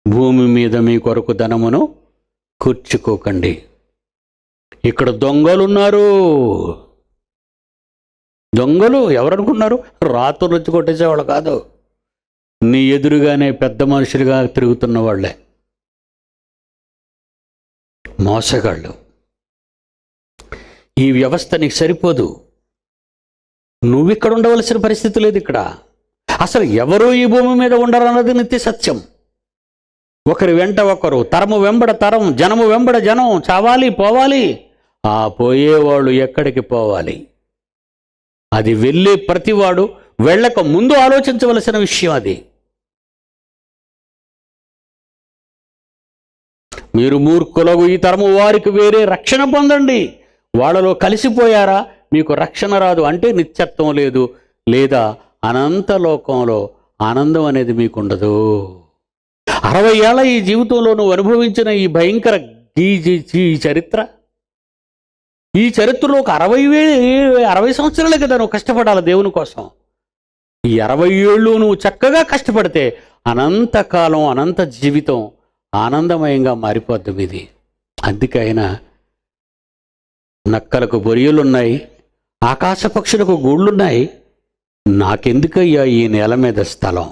భూమి మీద మీ కొరకు ధనమును కూర్చుకోకండి. ఇక్కడ దొంగలున్నారు. దొంగలు ఎవరనుకున్నారు? రాత్రులు వచ్చి కొట్టేసేవాళ్ళు కాదు, నీ ఎదురుగానే పెద్ద మనుషులుగా తిరుగుతున్న వాళ్ళే మోసగాళ్ళు. ఈ వ్యవస్థ నీకు సరిపోదు. నువ్వు ఇక్కడ ఉండవలసిన పరిస్థితి లేదు. ఇక్కడ అసలు ఎవరు ఈ భూమి మీద ఉండరన్నది నిత్య సత్యం. ఒకరి వెంట ఒకరు, తరము వెంబడ తరం, జనము వెంబడ జనం చావాలి, పోవాలి. ఆ పోయేవాళ్ళు ఎక్కడికి పోవాలి? అది వెళ్ళే ప్రతివాడు వెళ్ళక ముందు ఆలోచించవలసిన విషయం అది. మీరు మూర్ఖులకు ఈ తరము వారికి వేరే రక్షణ పొందండి. వాళ్ళలో కలిసిపోయారా మీకు రక్షణ రాదు. అంటే నిత్యత్వం లేదు, లేదా అనంత లోకంలో ఆనందం అనేది మీకు ఉండదు. 60 ఏళ్ల ఈ జీవితంలో నువ్వు అనుభవించిన ఈ భయంకర ఈ చరిత్రలో ఒక 60 సంవత్సరాలే కదా నువ్వు కష్టపడాలి దేవుని కోసం. ఈ 60 ఏళ్ళు నువ్వు చక్కగా కష్టపడితే అనంతకాలం, అనంత జీవితం ఆనందమయంగా మారిపోద్ది మీది. అందుకైనా నక్కలకు బొరియలున్నాయి, ఆకాశ పక్షులకు గూళ్ళున్నాయి, నాకెందుకయ్యా ఈ నేల మీద స్థలం?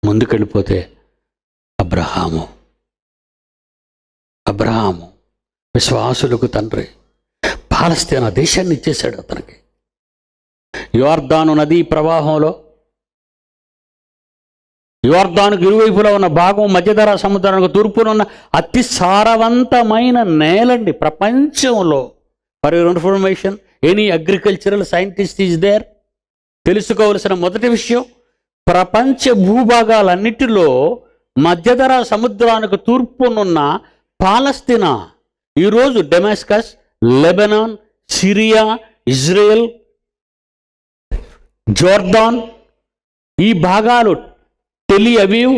ముందుకెళ్ళిపోతే అబ్రహాము విశ్వాసులకు తండ్రి పాలస్తీనా దేశాన్ని ఇచ్చేశాడు అతనికి. యోర్దాను నదీ ప్రవాహంలో, యోర్దానుకు ఇరువైపులా ఉన్న భాగం మధ్యధరా సముద్రానికి తూర్పున ఉన్న అతి సారవంతమైన నేలండి ప్రపంచంలో. For your information, any agricultural scientist is there. తెలుసుకోవలసిన మొదటి విషయం, ప్రపంచ భూభాగాలన్నిటిలో మధ్యధరా సముద్రానికి తూర్పునున్న పాలస్తీనా, ఈరోజు Damascus, Lebanon, Syria, Israel, Jordan, ఈ భాగాలు, టెల్ అవీవ్,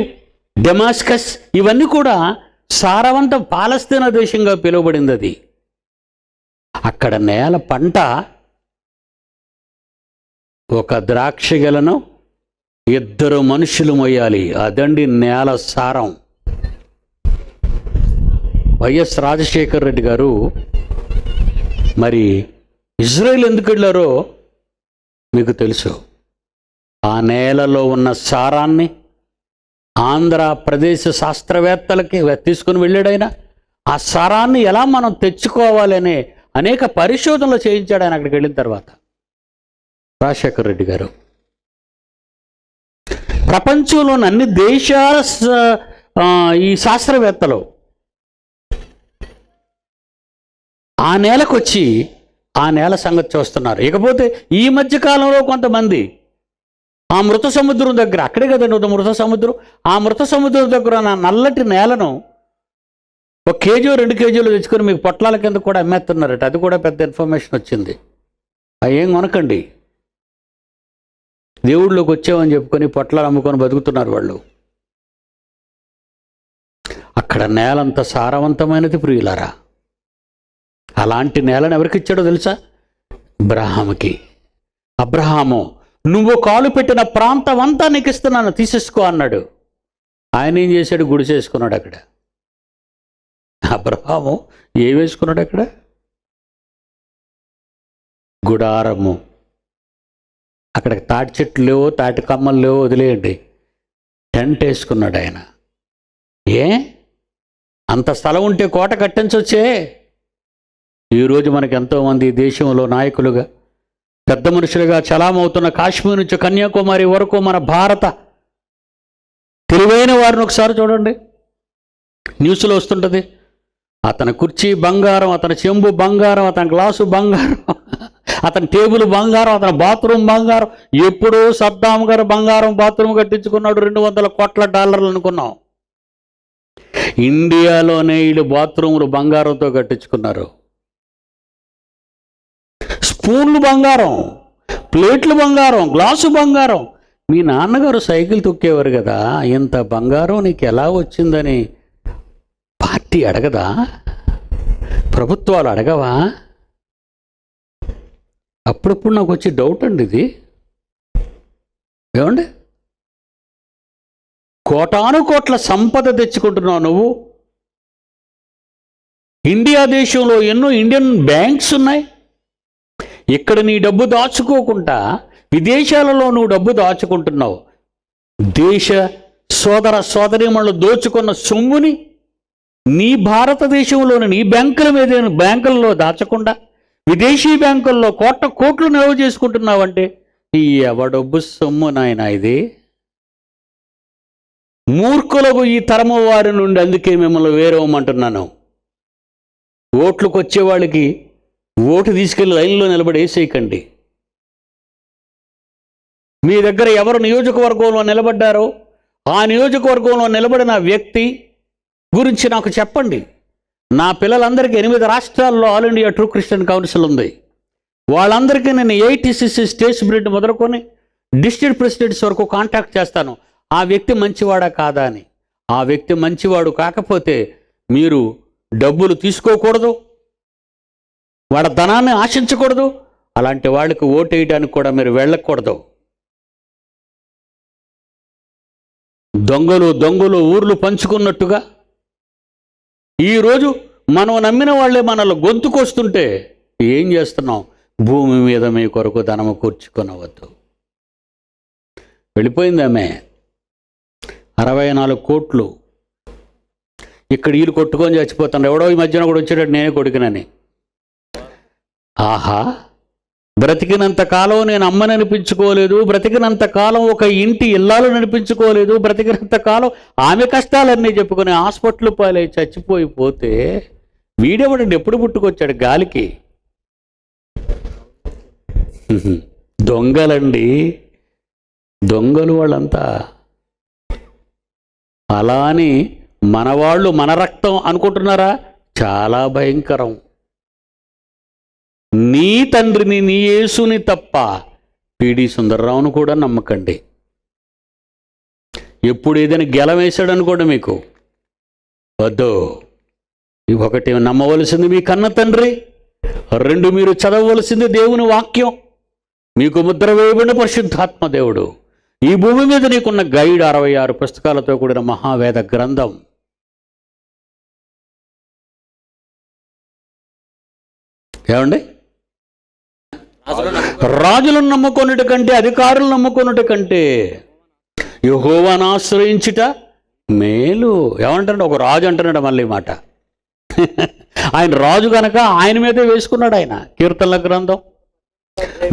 డెమాస్కస్, ఇవన్నీ కూడా సారవంత పాలస్తీనా దేశంగా పిలువబడింది. అది అక్కడ నేల పంట ఒక ద్రాక్ష గెలను 2 మనుషులు మొయ్యాలి. అదండి నేల సారం. వైఎస్ రాజశేఖర్ రెడ్డి గారు మరి ఇజ్రాయెల్ ఎందుకు వెళ్ళారో మీకు తెలుసు. ఆ నేలలో ఉన్న సారాన్ని ఆంధ్రప్రదేశ్ శాస్త్రవేత్తలకి తీసుకుని వెళ్ళాడు ఆయన. ఆ సారాన్ని ఎలా మనం తెచ్చుకోవాలి అనే అనేక పరిశోధనలు చేయించాడు ఆయన అక్కడికి వెళ్ళిన తర్వాత. రాజశేఖర్ రెడ్డి గారు ప్రపంచంలోని అన్ని దేశాల ఈ శాస్త్రవేత్తలు ఆ నేలకు వచ్చి ఆ నేల సంగతి చూస్తున్నారు. ఇకపోతే ఈ మధ్య కాలంలో కొంతమంది ఆ మృత సముద్రం దగ్గర, అక్కడే కదండి మృత సముద్రం, ఆ మృత సముద్రం దగ్గర నా నల్లటి నేలను 1 కేజీ 2 కేజీలు తెచ్చుకొని మీకు పొట్లాల కింద కూడా అమ్మేస్తున్నారట. అది కూడా పెద్ద ఇన్ఫర్మేషన్ వచ్చింది. అవి ఏం కొనకండి. దేవుళ్ళలోకి వచ్చామని చెప్పుకొని పొట్లాలు అమ్ముకొని బతుకుతున్నారు వాళ్ళు. అక్కడ నేలంత సారవంతమైనది ప్రియులారా. అలాంటి నేలను ఎవరికి ఇచ్చాడో తెలుసా? అబ్రహాముకి. అబ్రహాము, నువ్వు కాలు పెట్టిన ప్రాంతం అంతా నీకు ఇస్తున్నాను, తీసేసుకో అన్నాడు. ఆయన ఏం చేశాడు? గుడి చేసుకున్నాడు అక్కడ. అబ్రహాము ఏం వేసుకున్నాడు అక్కడ? గుడారము. అక్కడ తాటి చెట్లు లేవో, తాటి కమ్మలు లేవో, వదిలేయండి, టెంట్ వేసుకున్నాడు ఆయన. ఏ అంత స్థలం ఉంటే కోట కట్టించొచ్చే. ఈరోజు మనకు ఎంతోమంది దేశంలో నాయకులుగా, పెద్ద మనుషులుగా చలామవుతున్న కాశ్మీర్ నుంచి కన్యాకుమారి వరకు మన భారత తెలివైన వారిని ఒకసారి చూడండి. న్యూస్లో వస్తుంటుంది. అతని కుర్చీ బంగారం, అతని చెంబు బంగారం, అతని గ్లాసు బంగారం, అతని టేబుల్ బంగారం, అతని బాత్రూమ్ బంగారం. ఎప్పుడూ సద్దాం గారు బంగారం బాత్రూమ్ కట్టించుకున్నాడు, $200 కోట్ల అనుకున్నాం. ఇండియాలోనే వీళ్ళు బాత్రూములు బంగారంతో కట్టించుకున్నారు. స్పూన్లు బంగారం, ప్లేట్లు బంగారం, గ్లాసు బంగారం, మీ నాన్నగారు సైకిల్ తొక్కేవారు కదా, ఇంత బంగారం నీకు ఎలా వచ్చిందని పార్టీ అడగదా? ప్రభుత్వాలు అడగవా? అప్పుడప్పుడు నాకు వచ్చే డౌట్ అండి ఇది. ఏమండి, కోటాను కోట్ల సంపద తెచ్చుకుంటున్నావు నువ్వు. ఇండియా దేశంలో ఎన్నో ఇండియన్ బ్యాంక్స్ ఉన్నాయి. ఇక్కడ నీ డబ్బు దాచుకోకుండా విదేశాలలో నువ్వు డబ్బు దాచుకుంటున్నావు. దేశ సోదర సోదరీమణులు దోచుకున్న సొమ్ముని నీ భారతదేశంలోని నీ బ్యాంకులలో దాచకుండా విదేశీ బ్యాంకుల్లో కోట్లు నిల్వ చేసుకుంటున్నావంటే ఈ ఎవడబ్బు సొమ్ము నాయన ఇది? మూర్ఖులకు ఈ తరము వారి నుండి అందుకే మిమ్మల్ని వేరవమంటున్నాను. ఓట్లకు వచ్చేవాళ్ళకి ఓటు తీసుకెళ్లి లైన్లో నిలబడి వేసేయకండి. మీ దగ్గర ఎవరు నియోజకవర్గంలో నిలబడ్డారో ఆ నియోజకవర్గంలో నిలబడిన వ్యక్తి గురించి నాకు చెప్పండి. నా పిల్లలందరికీ 8 రాష్ట్రాల్లో all India true Christian council ఉంది. వాళ్ళందరికీ నేను ఏఐటీసీసీ స్టేట్ ప్రెసిడెంట్ మొదలుకొని డిస్ట్రిక్ట్ ప్రెసిడెంట్స్ వరకు కాంటాక్ట్ చేస్తాను. ఆ వ్యక్తి మంచివాడా కాదా అని. ఆ వ్యక్తి మంచివాడు కాకపోతే మీరు డబ్బులు తీసుకోకూడదు, వాడి ధనాన్ని ఆశించకూడదు. అలాంటి వాళ్ళకి ఓటు వేయడానికి కూడా మీరు వెళ్ళకూడదు. దొంగలు ఊర్లు పంచుకున్నట్టుగా ఈరోజు మనం నమ్మిన వాళ్ళే మనల్ని గొంతుకొస్తుంటే ఏం చేస్తున్నాం? భూమి మీద మీ కొరకు ధనము కూర్చుకొనవద్దు. వెళ్ళిపోయింది ఆమె. 64 కోట్లు ఇక్కడ వీళ్ళు కొట్టుకొని చచ్చిపోతాను. ఎవడో ఈ మధ్యన కూడా వచ్చేటట్టు నేనే కొడుకునని. ఆహా, బ్రతికినంత కాలం నేను అమ్మని అనిపించుకోలేదు, బ్రతికినంత కాలం ఒక ఇంటి ఇల్లాలు అనిపించుకోలేదు, బ్రతికినంత కాలం ఆమె కష్టాలన్నీ చెప్పుకొని హాస్పిటల్ పాలై చచ్చిపోయిపోతే వీడెవడండి ఎప్పుడు పుట్టుకొచ్చాడు గాలికి? దొంగలండి, దొంగలు వాళ్ళంతా. అలా అని మనవాళ్ళు మన రక్తం అనుకుంటున్నారా? చాలా భయంకరం. నీ తండ్రిని నీ యేసుని తప్ప పిడి సుందర్రావును కూడా నమ్మకండి. ఎప్పుడు ఏదైనా గెలం వేశాడని కూడా మీకు వద్దు. ఒకటి నమ్మవలసింది మీ కన్న తండ్రి, 2 మీరు చదవవలసింది దేవుని వాక్యం, మీకు ముద్ర వేయబడిన పరిశుద్ధాత్మ దేవుడు. ఈ భూమి మీద నీకున్న గైడ్ 66 పుస్తకాలతో కూడిన మహావేద గ్రంథం. ఏమండి, రాజులను నమ్ముకొనుట కంటే అధికారులను నమ్ముకొనుట కంటే యెహోవాను ఆశ్రయించుట మేలు. ఏమంటాడు? ఒక రాజు అంటున్నాడు మళ్ళీ మాట. ఆయన రాజు కనుక ఆయన మీదే వేసుకున్నాడు ఆయన. కీర్తనల గ్రంథం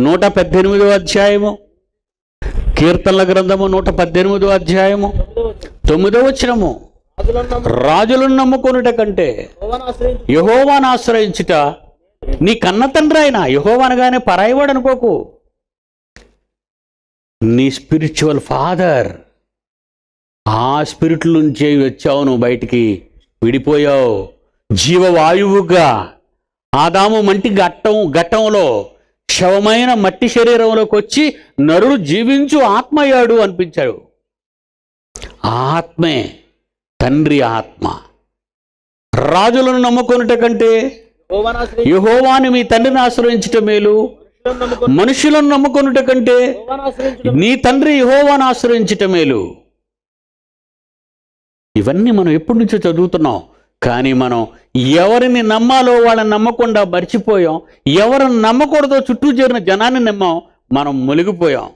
118వ అధ్యాయము, కీర్తనల గ్రంథము 118వ అధ్యాయము 9వ వచనము, రాజులను నమ్ముకొనుట కంటే యెహోవాను ఆశ్రయించుట నీ కన్న తండ్రి ఆయన. యెహోవా అనగానే పరాయివాడు అనుకోకు. నీ స్పిరిచువల్ ఫాదర్. ఆ స్పిరిట్ నుంచే వచ్చావు నువ్వు, బయటికి విడిపోయావు. జీవవాయువుగా ఆదాము మంటి ఘట్టంలో శవమైన మట్టి శరీరంలోకి వచ్చి నరుడు జీవించు ఆత్మయ్యాడు అనిపించాడు. ఆత్మే తండ్రి ఆత్మ. రాజులను నమ్ముకొనుట కంటే యెహోవాను మీ తండ్రిని ఆశ్రయించుట మేలు. మనుషులను నమ్ముకొనుట కంటే నీ తండ్రి యెహోవాను ఆశ్రయించుట మేలు. ఇవన్నీ మనం ఎప్పటి నుంచో చదువుతున్నాం, కానీ మనం ఎవరిని నమ్మాలో వాళ్ళని నమ్మకుండా మర్చిపోయాం. ఎవరిని నమ్మకూడదో చుట్టూ చేరిన జనాన్ని నమ్మాం, మనం మునిగిపోయాం.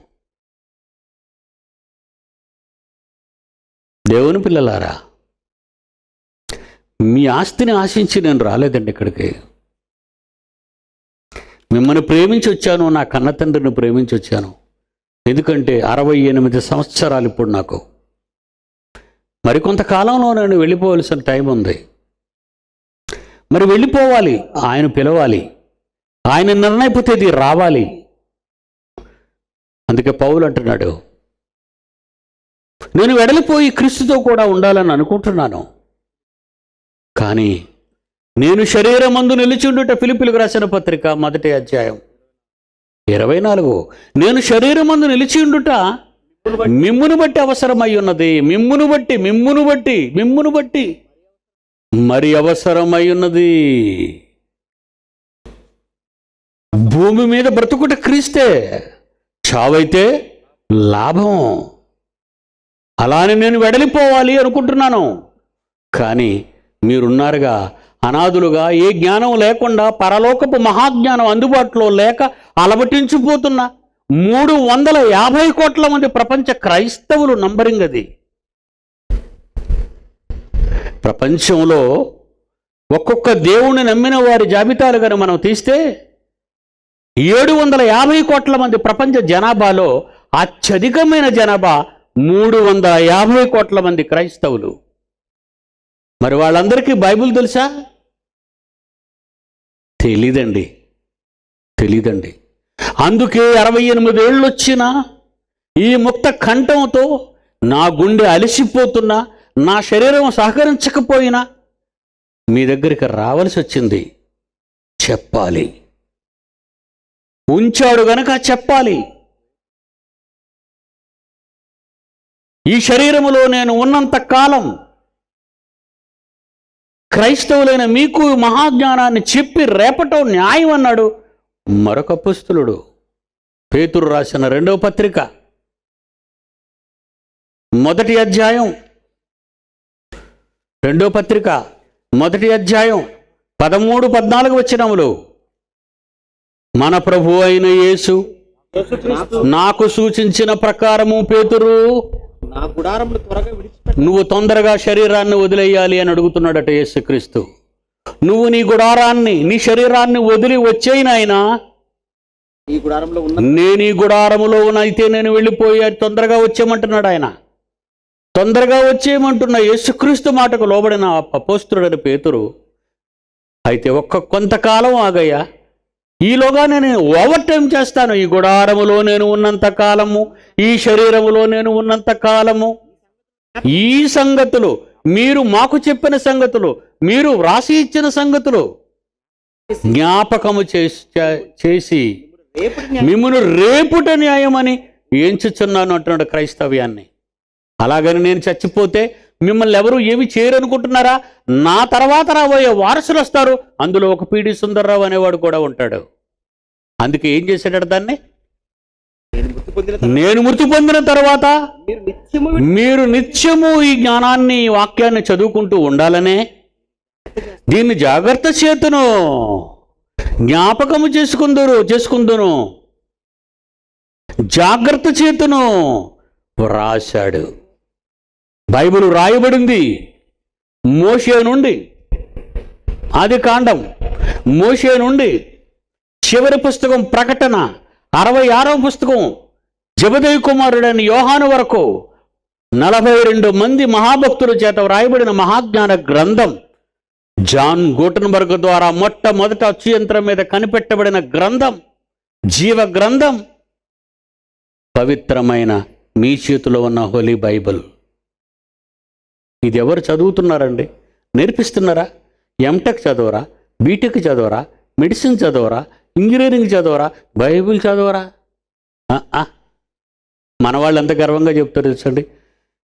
దేవుని పిల్లలారా, మీ ఆస్తిని ఆశించి నేను రాలేదండి ఇక్కడికి. మిమ్మల్ని ప్రేమించి వచ్చాను, నా కన్న తండ్రిని ప్రేమించి వచ్చాను. ఎందుకంటే 68 సంవత్సరాలు ఇప్పుడు నాకు. మరికొంతకాలంలో నేను వెళ్ళిపోవలసిన టైం ఉంది. మరి వెళ్ళిపోవాలి, ఆయన పిలవాలి, ఆయన నిర్ణయపు తేదీ రావాలి. అందుకే పౌలు అంటున్నాడు, నేను వెడలిపోయి క్రీస్తుతో కూడా ఉండాలని అనుకుంటున్నాను, కానీ నేను శరీరమందు నిలిచిండుట. ఫిలిప్పీలకు రాసిన పత్రిక 1వ అధ్యాయం 24. నేను శరీరమందు నిలిచిండుట మిమ్మును బట్టి అవసరమై ఉన్నది. మిమ్మును బట్టి మరి అవసరమై ఉన్నది. భూమి మీద బ్రతుకుట క్రీస్తే, చావైతే లాభం. అలానే నేను వెడలిపోవాలి అనుకుంటున్నాను. కానీ మీరున్నారుగా, అనాథులుగా, ఏ జ్ఞానం లేకుండా, పరలోకపు మహాజ్ఞానం అందుబాటులో లేక అలమటించిపోతున్న 350 కోట్ల మంది ప్రపంచ క్రైస్తవులు నంబరింగ్ అది. ప్రపంచంలో ఒక్కొక్క దేవుణ్ణి నమ్మిన వారి జాబితాలు కానీ మనం తీస్తే 750 కోట్ల మంది ప్రపంచ జనాభాలో అత్యధికమైన జనాభా 350 కోట్ల మంది క్రైస్తవులు. మరి వాళ్ళందరికీ బైబిల్ తెలుసా? తెలీదండి. అందుకే 68 ఏళ్ళు వచ్చినా ఈ ముక్త కంఠంతో నా గుండె అలసిపోతున్నా, నా శరీరం సహకరించకపోయినా మీ దగ్గరికి రావాల్సి వచ్చింది. చెప్పాలి, ఉంచాడు గనక చెప్పాలి. ఈ శరీరములో నేను ఉన్నంత కాలం క్రైస్తవులైన మీకు మహాజ్ఞానాన్ని చెప్పి రేపటం న్యాయం అన్నాడు మరొక అపొస్తలుడు. పేతురు రాసిన 2వ పత్రిక 1వ అధ్యాయం, 2వ పత్రిక 1వ అధ్యాయం 13-14 వచనములు, మన ప్రభు అయిన యేసు నాకు సూచించిన ప్రకారము పేతురు, నా గుడారములు త్వరగా విడిచిపెట్టు. నువ్వు తొందరగా శరీరాన్ని వదిలేయాలి అని అడుగుతున్నాడట యేసుక్రీస్తు. నువ్వు నీ గుడారాన్ని, నీ శరీరాన్ని వదిలి వచ్చేయి నాయనా. ఈ గుడారంలో ఉన్న నేను ఈ గుడారములో అయితే నేను వెళ్ళిపోయా, తొందరగా వచ్చేయమంటున్నాడు ఆయన. తొందరగా వచ్చేయమంటున్న యేసుక్రీస్తు మాటకు లోబడిన అపొస్తలుడైన పేతురు, అయితే కొంతకాలం ఆగయ్యా, ఈలోగా నేను ఓవర్ టైం చేస్తాను. ఈ గుడారములో నేను ఉన్నంత కాలము, ఈ శరీరములో నేను ఉన్నంత కాలము ఈ సంగతులు, మీరు మాకు చెప్పిన సంగతులు, మీరు వ్రాసి ఇచ్చిన సంగతులు జ్ఞాపకము చేసి మిమ్మును రేపుట న్యాయమని ఎంచుచున్నాను అంటున్నాడు క్రైస్తవ్యాన్ని. అలాగని నేను చచ్చిపోతే మిమ్మల్ని ఎవరు ఏమి చేయరనుకుంటున్నారా? నా తర్వాత రాబోయే వారసులు వస్తారు, అందులో ఒక పీడి సుందర్రావు అనేవాడు కూడా ఉంటాడు. అందుకే ఏం చేశాడు దాన్ని? నేను మృతి పొందిన తర్వాత మీరు నిత్యము ఈ జ్ఞానాన్ని, ఈ వాక్యాన్ని చదువుకుంటూ ఉండాలనే దీన్ని జాగ్రత్త చేతును, జ్ఞాపకము చేసుకుందును, జాగ్రత్త చేతును రాశాడు. బైబిల్ రాయబడింది మోషే నుండి, ఆదికాండం, మోషే నుండి చివరి పుస్తకం ప్రకటన, 66వ పుస్తకం జెబెదయి కుమారుడైన యోహాను వరకు 42 మంది మహాభక్తుల చేత వ్రాయబడిన మహాజ్ఞాన గ్రంథం, జాన్ గూటన్బర్గ్ ద్వారా మొట్టమొదట అచ్చు యంత్రం మీద కనిపెట్టబడిన గ్రంథం, జీవ గ్రంథం, పవిత్రమైన మీ చేతిలో ఉన్న హోలీ బైబిల్. ఇది ఎవరు చదువుతున్నారండి? నేర్పిస్తున్నారా? ఎంటెక్ చదవరా? బీటెక్ చదవరా? మెడిసిన్ చదవరా? ఇంజనీరింగ్ చదవరా? బైబిల్ చదవరా? మన వాళ్ళు ఎంత గర్వంగా చెప్తారు తెలుసండి,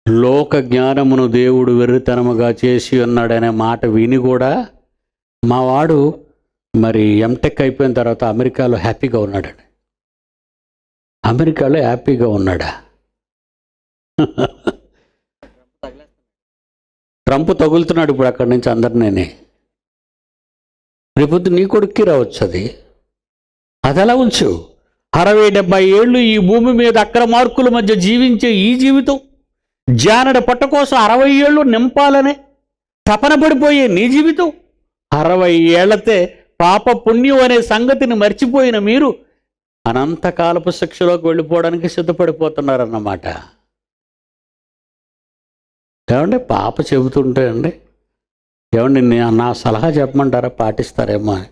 లోక జ్ఞానమును దేవుడు వెర్రితనముగా చేసి ఉన్నాడనే మాట విని కూడా మా వాడు మరి ఎంటెక్ అయిపోయిన తర్వాత అమెరికాలో హ్యాపీగా ఉన్నాడండి. అమెరికాలో హ్యాపీగా ఉన్నాడా? ట్రంప్ తగులుతున్నాడు ఇప్పుడు అక్కడి నుంచి అందరినీ. రేపొద్దు నీ కొడుక్కి రావచ్చు అది. అది అలా ఉంచు. 60-70 ఏళ్ళు ఈ భూమి మీద అక్రమార్కుల మధ్య జీవించే ఈ జీవితం, జానడ పట్ట కోసం 60 ఏళ్ళు నింపాలనే తపన పడిపోయే నీ జీవితం, 60 ఏళ్లతే పాప పుణ్యం అనే సంగతిని మర్చిపోయిన మీరు అనంతకాలపు శిక్షలోకి వెళ్ళిపోవడానికి సిద్ధపడిపోతున్నారన్నమాట. ఏమండి పాప చెబుతుంటే అండి, ఏమండి నా సలహా చెప్పమంటారా? పాటిస్తారేమో అని.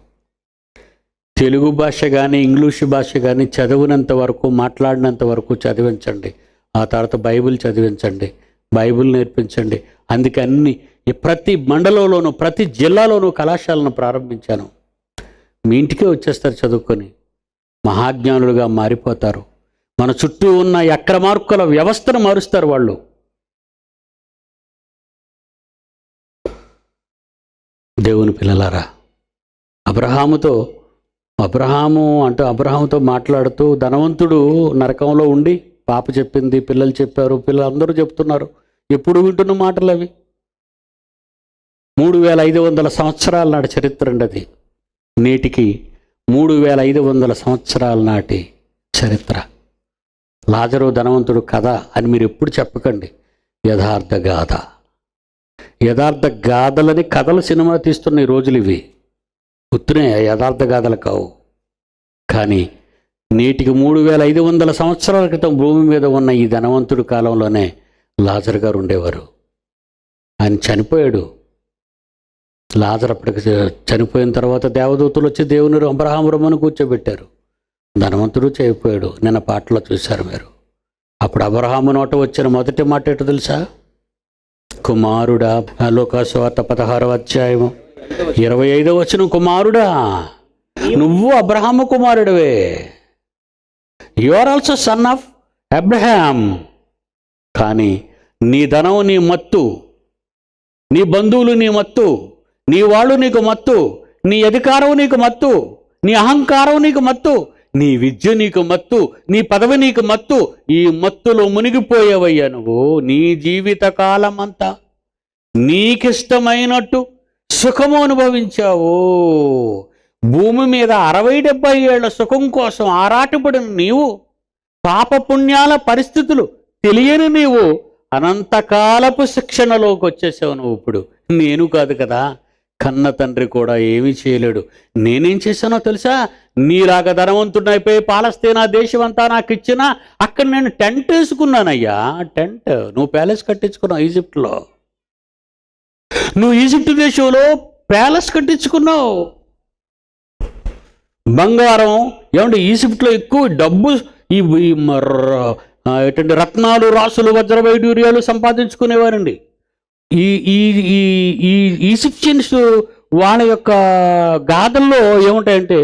తెలుగు భాష కానీ ఇంగ్లీష్ భాష కానీ చదివినంత వరకు, మాట్లాడినంత వరకు చదివించండి. ఆ తర్వాత బైబిల్ చదివించండి, బైబిల్ నేర్పించండి. అందుకే ప్రతి మండలంలోనూ ప్రతి జిల్లాలోనూ కళాశాలను ప్రారంభించాను. మీ ఇంటికే వచ్చేస్తారు చదువుకొని, మహాజ్ఞానులుగా మారిపోతారు. మన చుట్టూ ఉన్న ఈ అక్రమార్కుల వ్యవస్థను మారుస్తారు వాళ్ళు. దేవుని పిల్లలారా, అబ్రహాముతో మాట్లాడుతూ ధనవంతుడు నరకంలో ఉండి పాప చెప్పింది, పిల్లలు చెప్పారు, పిల్లలందరూ చెప్తున్నారు. ఎప్పుడు వింటున్న మాటలు అవి. 3500 సంవత్సరాల నాటి చరిత్ర అండి అది. నేటికి 3500 సంవత్సరాల నాటి చరిత్ర. లాజరు ధనవంతుడు కథ అని మీరు ఎప్పుడు చెప్పకండి. యథార్థ గాథ. యథార్థ గాథలని కథలు సినిమా తీస్తున్న ఈ రోజులు ఇవి. గుర్తునే యథార్థ గాథలు కావు. కానీ నేటికి 3500 సంవత్సరాల క్రితం భూమి మీద ఉన్న ఈ ధనవంతుడి కాలంలోనే లాజరు గారు ఉండేవారు. ఆయన చనిపోయాడు. లాజరు అప్పటికి చనిపోయిన తర్వాత దేవదూతలు వచ్చి దేవుని అబ్రహాము రొమ్మను కూర్చోబెట్టారు. ధనవంతుడు చనిపోయాడు. నిన్న పాటలో చూశారు మీరు. అప్పుడు అబ్రహాము నోట వచ్చిన మొదటి మాట ఏంటో తెలుసా? కుమారుడా. లోకాసువార్త 16వ అధ్యాయము 25వ వచనం. కుమారుడా, నువ్వు అబ్రహాము కుమారుడివే. You are also son of Abraham. కానీ నీ ధనం నీ మత్తు, నీ బంధువులు నీ మత్తు, నీ వాళ్ళు నీకు మత్తు, నీ అధికారం నీకు మత్తు, నీ అహంకారం నీకు మత్తు, నీ విద్య నీకు మత్తు, నీ పదవి నీకు మత్తు. ఈ మత్తులో మునిగిపోయావయ్యా నువ్వు. నీ జీవిత కాలమంతా నీకిష్టమైనట్టు సుఖము అనుభవించావు. భూమి మీద 60-70 ఏళ్ల సుఖం కోసం ఆరాటపడిన నీవు, పాపపుణ్యాల పరిస్థితులు తెలియని నీవు అనంతకాలపు శిక్షణలోకి వచ్చేసావు నువ్వు. ఇప్పుడు నేను కాదు కదా, కన్న తండ్రి కూడా ఏమీ చేయలేడు. నేనేం చేశానో తెలుసా? నీలాగా ధనవంతుడైపోయి పాలస్తీనా దేశం అంతా నాకు ఇచ్చినా అక్కడ నేను టెంట్ వేసుకున్నానయ్యా. టెంట్. నువ్వు ప్యాలెస్ కట్టించుకున్నావు ఈజిప్ట్లో. నువ్వు ఈజిప్ట్ దేశంలో ప్యాలెస్ కట్టించుకున్నావు. బంగారం ఏమంటే ఈజిప్ట్లో ఎక్కువ డబ్బు ఏంటంటే రత్నాలు, రాసులు, వజ్రవైడూర్యాలు సంపాదించుకునేవారండి. ఈ ఈ ఈ ఈజిప్షియన్స్ వాళ్ళ యొక్క గాథల్లో ఏముంటాయంటే,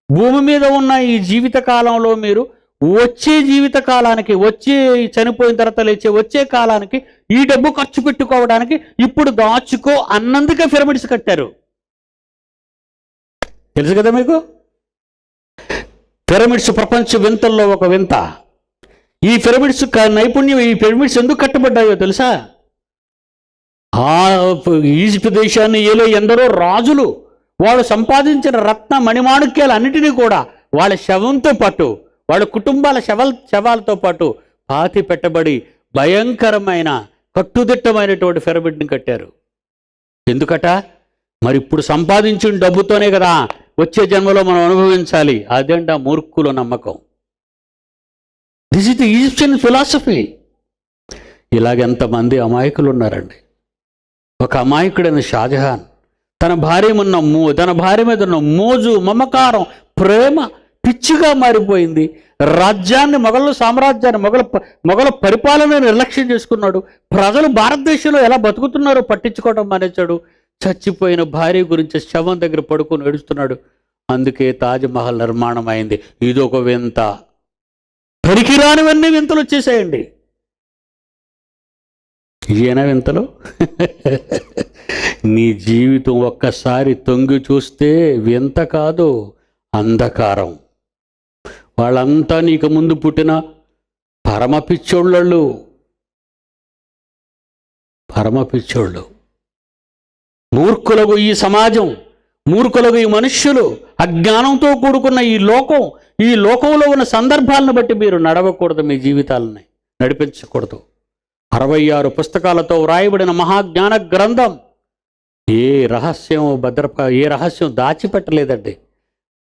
భూమి మీద ఉన్న ఈ జీవిత కాలంలో మీరు వచ్చే జీవిత కాలానికి, వచ్చే చనిపోయిన తర్వాత లేచే వచ్చే కాలానికి ఈ డబ్బు ఖర్చు పెట్టుకోవడానికి ఇప్పుడు దాచుకో అన్నందుకే పిరమిడ్స్ కట్టారు. తెలుసు కదా మీకు? పిరమిడ్స్ ప్రపంచ వింతల్లో ఒక వింత. ఈ పిరమిడ్స్ నైపుణ్యం, ఈ పిరమిడ్స్ ఎందుకు కట్టబడ్డాయో తెలుసా? ఈజిప్ట్ దేశాన్ని ఏలే ఎందరో రాజులు వాళ్ళు సంపాదించిన రత్న మణిమాణిక్యాలు అన్నిటినీ కూడా వాళ్ళ శవంతో పాటు, వాళ్ళ కుటుంబాల శవాలతో పాటు పాతి పెట్టబడి భయంకరమైన కట్టుదిట్టమైనటువంటి పిరమిడ్ని కట్టారు. ఎందుకట? మరి ఇప్పుడు సంపాదించిన డబ్బుతోనే కదా వచ్చే జన్మలో మనం అనుభవించాలి. అదేంట మూర్ఖుల నమ్మకం. This is the Egyptian philosophy. ఇలాగెంతమంది అమాయకులు ఉన్నారండి. ఒక అమాయకుడైన షాజహాన్ తన భార్య మీద ఉన్న మోజు, మమకారం, ప్రేమ పిచ్చిగా మారిపోయింది. రాజ్యాన్ని, సామ్రాజ్యాన్ని, మొఘల పరిపాలన నిర్లక్ష్యం చేసుకున్నాడు. ప్రజలు భారతదేశంలో ఎలా బతుకుతున్నారో పట్టించుకోవడం మానేశాడు. చచ్చిపోయిన భార్య గురించి శవం దగ్గర పడుకొని ఏడుస్తున్నాడు. అందుకే తాజ్మహల్ నిర్మాణం అయింది. ఇదొక వింత. పనికిరానివన్నీ వింతలు వచ్చేసాయండి. ఇదేనా వింతలు? నీ జీవితం ఒక్కసారి తొంగి చూస్తే వింత కాదు, అంధకారం. వాళ్ళంతా నీకు ముందు పుట్టిన పరమ పిచ్చోళ్ళు. మూర్ఖులకు ఈ సమాజం, మూర్ఖులకు ఈ మనుష్యులు, అజ్ఞానంతో కూడుకున్న ఈ లోకంలో ఉన్న సందర్భాలను బట్టి మీరు నడవకూడదు. మీ జీవితాలని నడిపించకూడదు. 66 పుస్తకాలతో వ్రాయబడిన మహాజ్ఞాన గ్రంథం ఏ రహస్యం దాచిపెట్టలేదండి.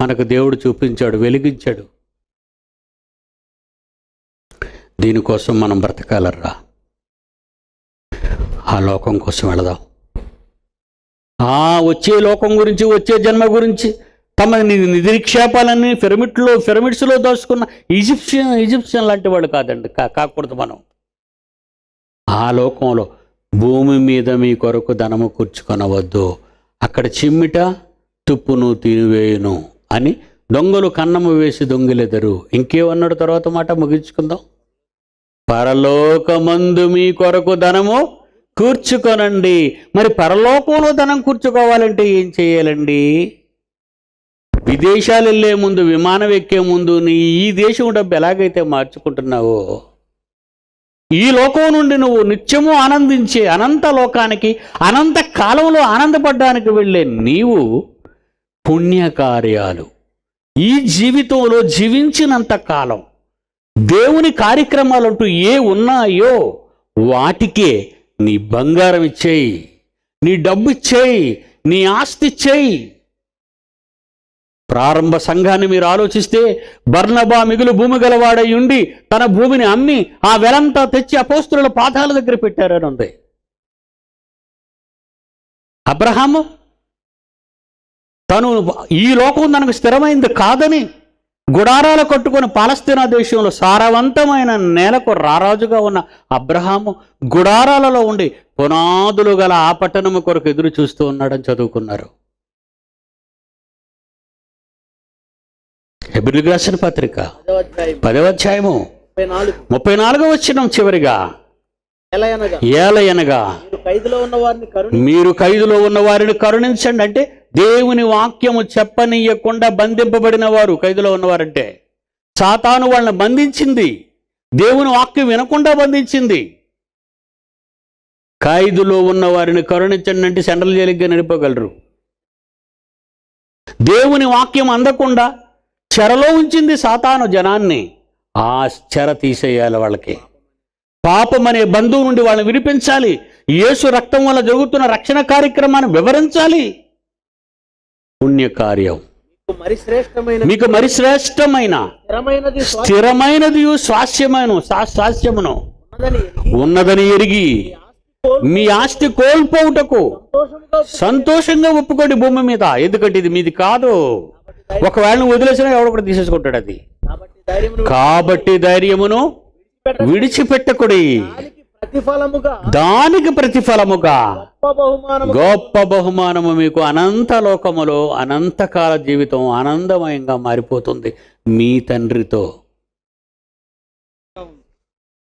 మనకు దేవుడు చూపించాడు, వెలిగించాడు. దీనికోసం మనం బ్రతకాలరా. ఆ లోకం కోసం వెళదాం. వచ్చే లోకం గురించి, వచ్చే జన్మ గురించి తమ నిధినిక్షేపాలన్నీ పిరమిడ్స్లో దోచుకున్న ఈజిప్షియన్ లాంటి వాళ్ళు కాదండి, కాకూడదు మనం. ఆ లోకంలో భూమి మీద మీ కొరకు ధనము కూర్చుకొనవద్దు, అక్కడ చిమ్మిట తుప్పును తినివేయును అని దొంగలు కన్నము వేసి దొంగిలెదరు. ఇంకేమన్నాడు తర్వాత మాట ముగించుకుందాం. పరలోకమందు మీ కొరకు ధనము కూర్చుకొనండి. మరి పరలోకంలో ధనం కూర్చుకోవాలంటే ఏం చేయాలండి? విదేశాలు వెళ్ళే ముందు, విమానం ఎక్కే ముందు నీ ఈ దేశం డబ్బు ఎలాగైతే మార్చుకుంటున్నావో, ఈ లోకం నుండి నువ్వు నిత్యము ఆనందించే అనంత లోకానికి, అనంత కాలంలో ఆనందపడడానికి వెళ్ళే నీవు పుణ్యకార్యాలు ఈ జీవితంలో జీవించినంత కాలం దేవుని కార్యక్రమాలంటూ ఏ ఉన్నాయో వాటికే నీ బంగారం ఇచ్చేయి, నీ డబ్బు ఇచ్చేయి, నీ ఆస్తి ఇచ్చేయి. ప్రారంభ సంఘాన్ని మీరు ఆలోచిస్తే బర్నబా మిగులు భూమి గలవాడై ఉండి తన భూమిని అమ్మి ఆ వెలంతా తెచ్చి అపోస్తుల పాదాల దగ్గర పెట్టారని ఉంది. అబ్రహాము తను ఈ లోకం తనకు స్థిరమైంది కాదని గుడారాలు కట్టుకొని పాలస్తీనా దేశంలో సారవంతమైన నేలకు రారాజుగా ఉన్న అబ్రహాము గుడారాలలో ఉండి పునాదులు గల ఆ పట్టణము కొరకు ఎదురు చూస్తూ ఉన్నాడని చదువుకున్నారు. హెబ్రీయులకు రాసిన పత్రిక 10వ అధ్యాయము 34వ వచనం చివరిగా, ఏలయనగా మీరు ఖైదులో ఉన్న వారిని కరుణించండి. అంటే దేవుని వాక్యము చెప్పనీయకుండా బంధింపబడిన వారు ఖైదులో ఉన్నవారంటే, సాతాను వాళ్ళని బంధించింది, దేవుని వాక్యం వినకుండా బంధించింది. ఖైదులో ఉన్న వారిని కరుణించండి అంటే సెంట్రల్ జైలుగా నడిపోగలరు. దేవుని వాక్యం అందకుండా చెరలో ఉంచింది సాతాను జనాన్ని. ఆ చెర తీసేయాలి వాళ్ళకి. పాపం అనే బంధువు నుండి వాళ్ళని విడిపించాలి. యేసు రక్తం వల్ల జరుగుతున్న రక్షణ కార్యక్రమాన్ని వివరించాలి. పుణ్యకార్యం మీకు మరి శ్రేష్టమైన స్థిరమైనది స్వాస్యమును ఉన్నదని ఎరిగి మీ ఆస్తి కోల్పోవుటకు సంతోషంగా ఒప్పుకోండి భూమి మీద. ఎందుకంటే ఇది మీది కాదు. ఒకవేళ నువ్వు వదిలేసినా ఎవడో కూడా తీసేసుకుంటాడు అది. కాబట్టి ధైర్యమును విడిచిపెట్టకుడి. దానికి ప్రతిఫలముగా గొప్ప బహుమానము మీకు అనంత లోకములో అనంతకాల జీవితం ఆనందమయంగా మారిపోతుంది మీ తండ్రితో.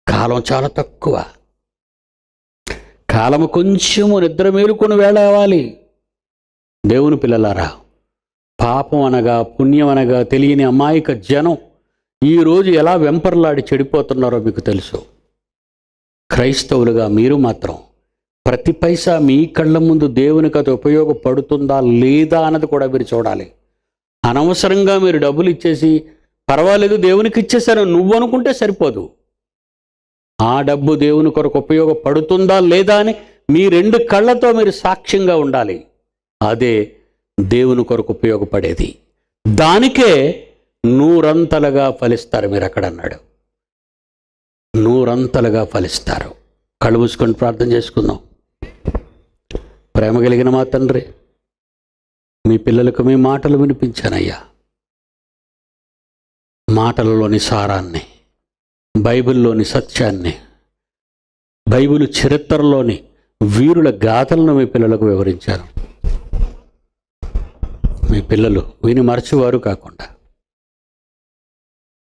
కాలం చాలా తక్కువ. కాలము కొంచెము నిద్ర మేలుకొని వేళవాలి. దేవుని పిల్లలారా, పాపం అనగా పుణ్యం అనగా తెలియని అమాయక జనం ఈరోజు ఎలా వెంపర్లాడి చెడిపోతున్నారో మీకు తెలుసు. క్రైస్తవులుగా మీరు మాత్రం ప్రతి పైసా మీ కళ్ళ ముందు దేవునికి అది ఉపయోగపడుతుందా లేదా అన్నది కూడా మీరు చూడాలి. అనవసరంగా మీరు డబ్బులు ఇచ్చేసి పర్వాలేదు దేవునికి ఇచ్చేసారు నువ్వు అనుకుంటే సరిపోదు. ఆ డబ్బు దేవుని కొరకు ఉపయోగపడుతుందా లేదా అని మీ 2 కళ్ళతో మీరు సాక్ష్యంగా ఉండాలి. అదే దేవుని కొరకు ఉపయోగపడేది. దానికే 100 ఫలిస్తారు. మీరు అక్కడ అన్నాడు 100 ఫలిస్తారు. కళ్ళు మూసుకొని ప్రార్థన చేసుకుందాం. ప్రేమ కలిగిన మా తండ్రి, మీ పిల్లలకు మీ మాటలు వినిపించానయ్యా. మాటలలోని సారాన్ని, బైబిల్లోని సత్యాన్ని, బైబిల్ చరిత్రలోని వీరుల గాథలను మీ పిల్లలకు వివరించారు. మీ పిల్లలు విని మరచేవారు కాకుండా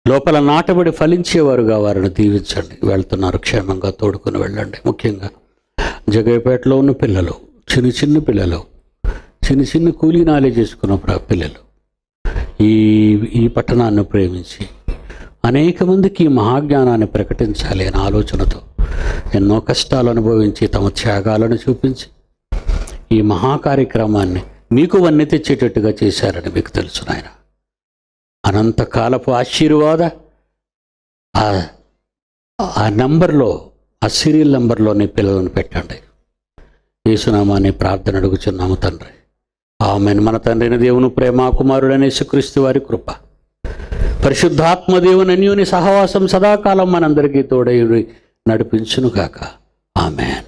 లోపల నాటబడి ఫలించేవారుగా వారిని దీవించండి. వెళ్తున్నారు క్షేమంగా తోడుకొని వెళ్ళండి. ముఖ్యంగా జగైపేటలో ఉన్న పిల్లలు, చిన్న పిల్లలు, చిన్న కూలీనాలే చేసుకున్న పిల్లలు ఈ పట్టణాన్ని ప్రేమించి అనేక మందికి మహాజ్ఞానాన్ని ప్రకటించాలి అనే ఆలోచనతో ఎన్నో కష్టాలు అనుభవించి తమ త్యాగాలను చూపించి ఈ మహాకార్యక్రమాన్ని మీకు వన్నె తెచ్చేటట్టుగా చేశారని మీకు తెలుసు నాయన. అనంతకాలపు ఆశీర్వాద ఆ నంబర్లో, ఆ సీరియల్ నంబర్లో నీ పిల్లలను పెట్టండి. యేసునామాన్ని ప్రార్థన అడుగుచున్నాము తండ్రి. ఆమేన్. మన తండ్రైన దేవుని ప్రేమ, కుమారుడైన యేసుక్రీస్తు వారి కృప, పరిశుద్ధాత్మ దేవుని అన్యోన్య సహవాసం సదాకాలం మనందరికీ తోడై నడిపించును గాక. ఆమేన్.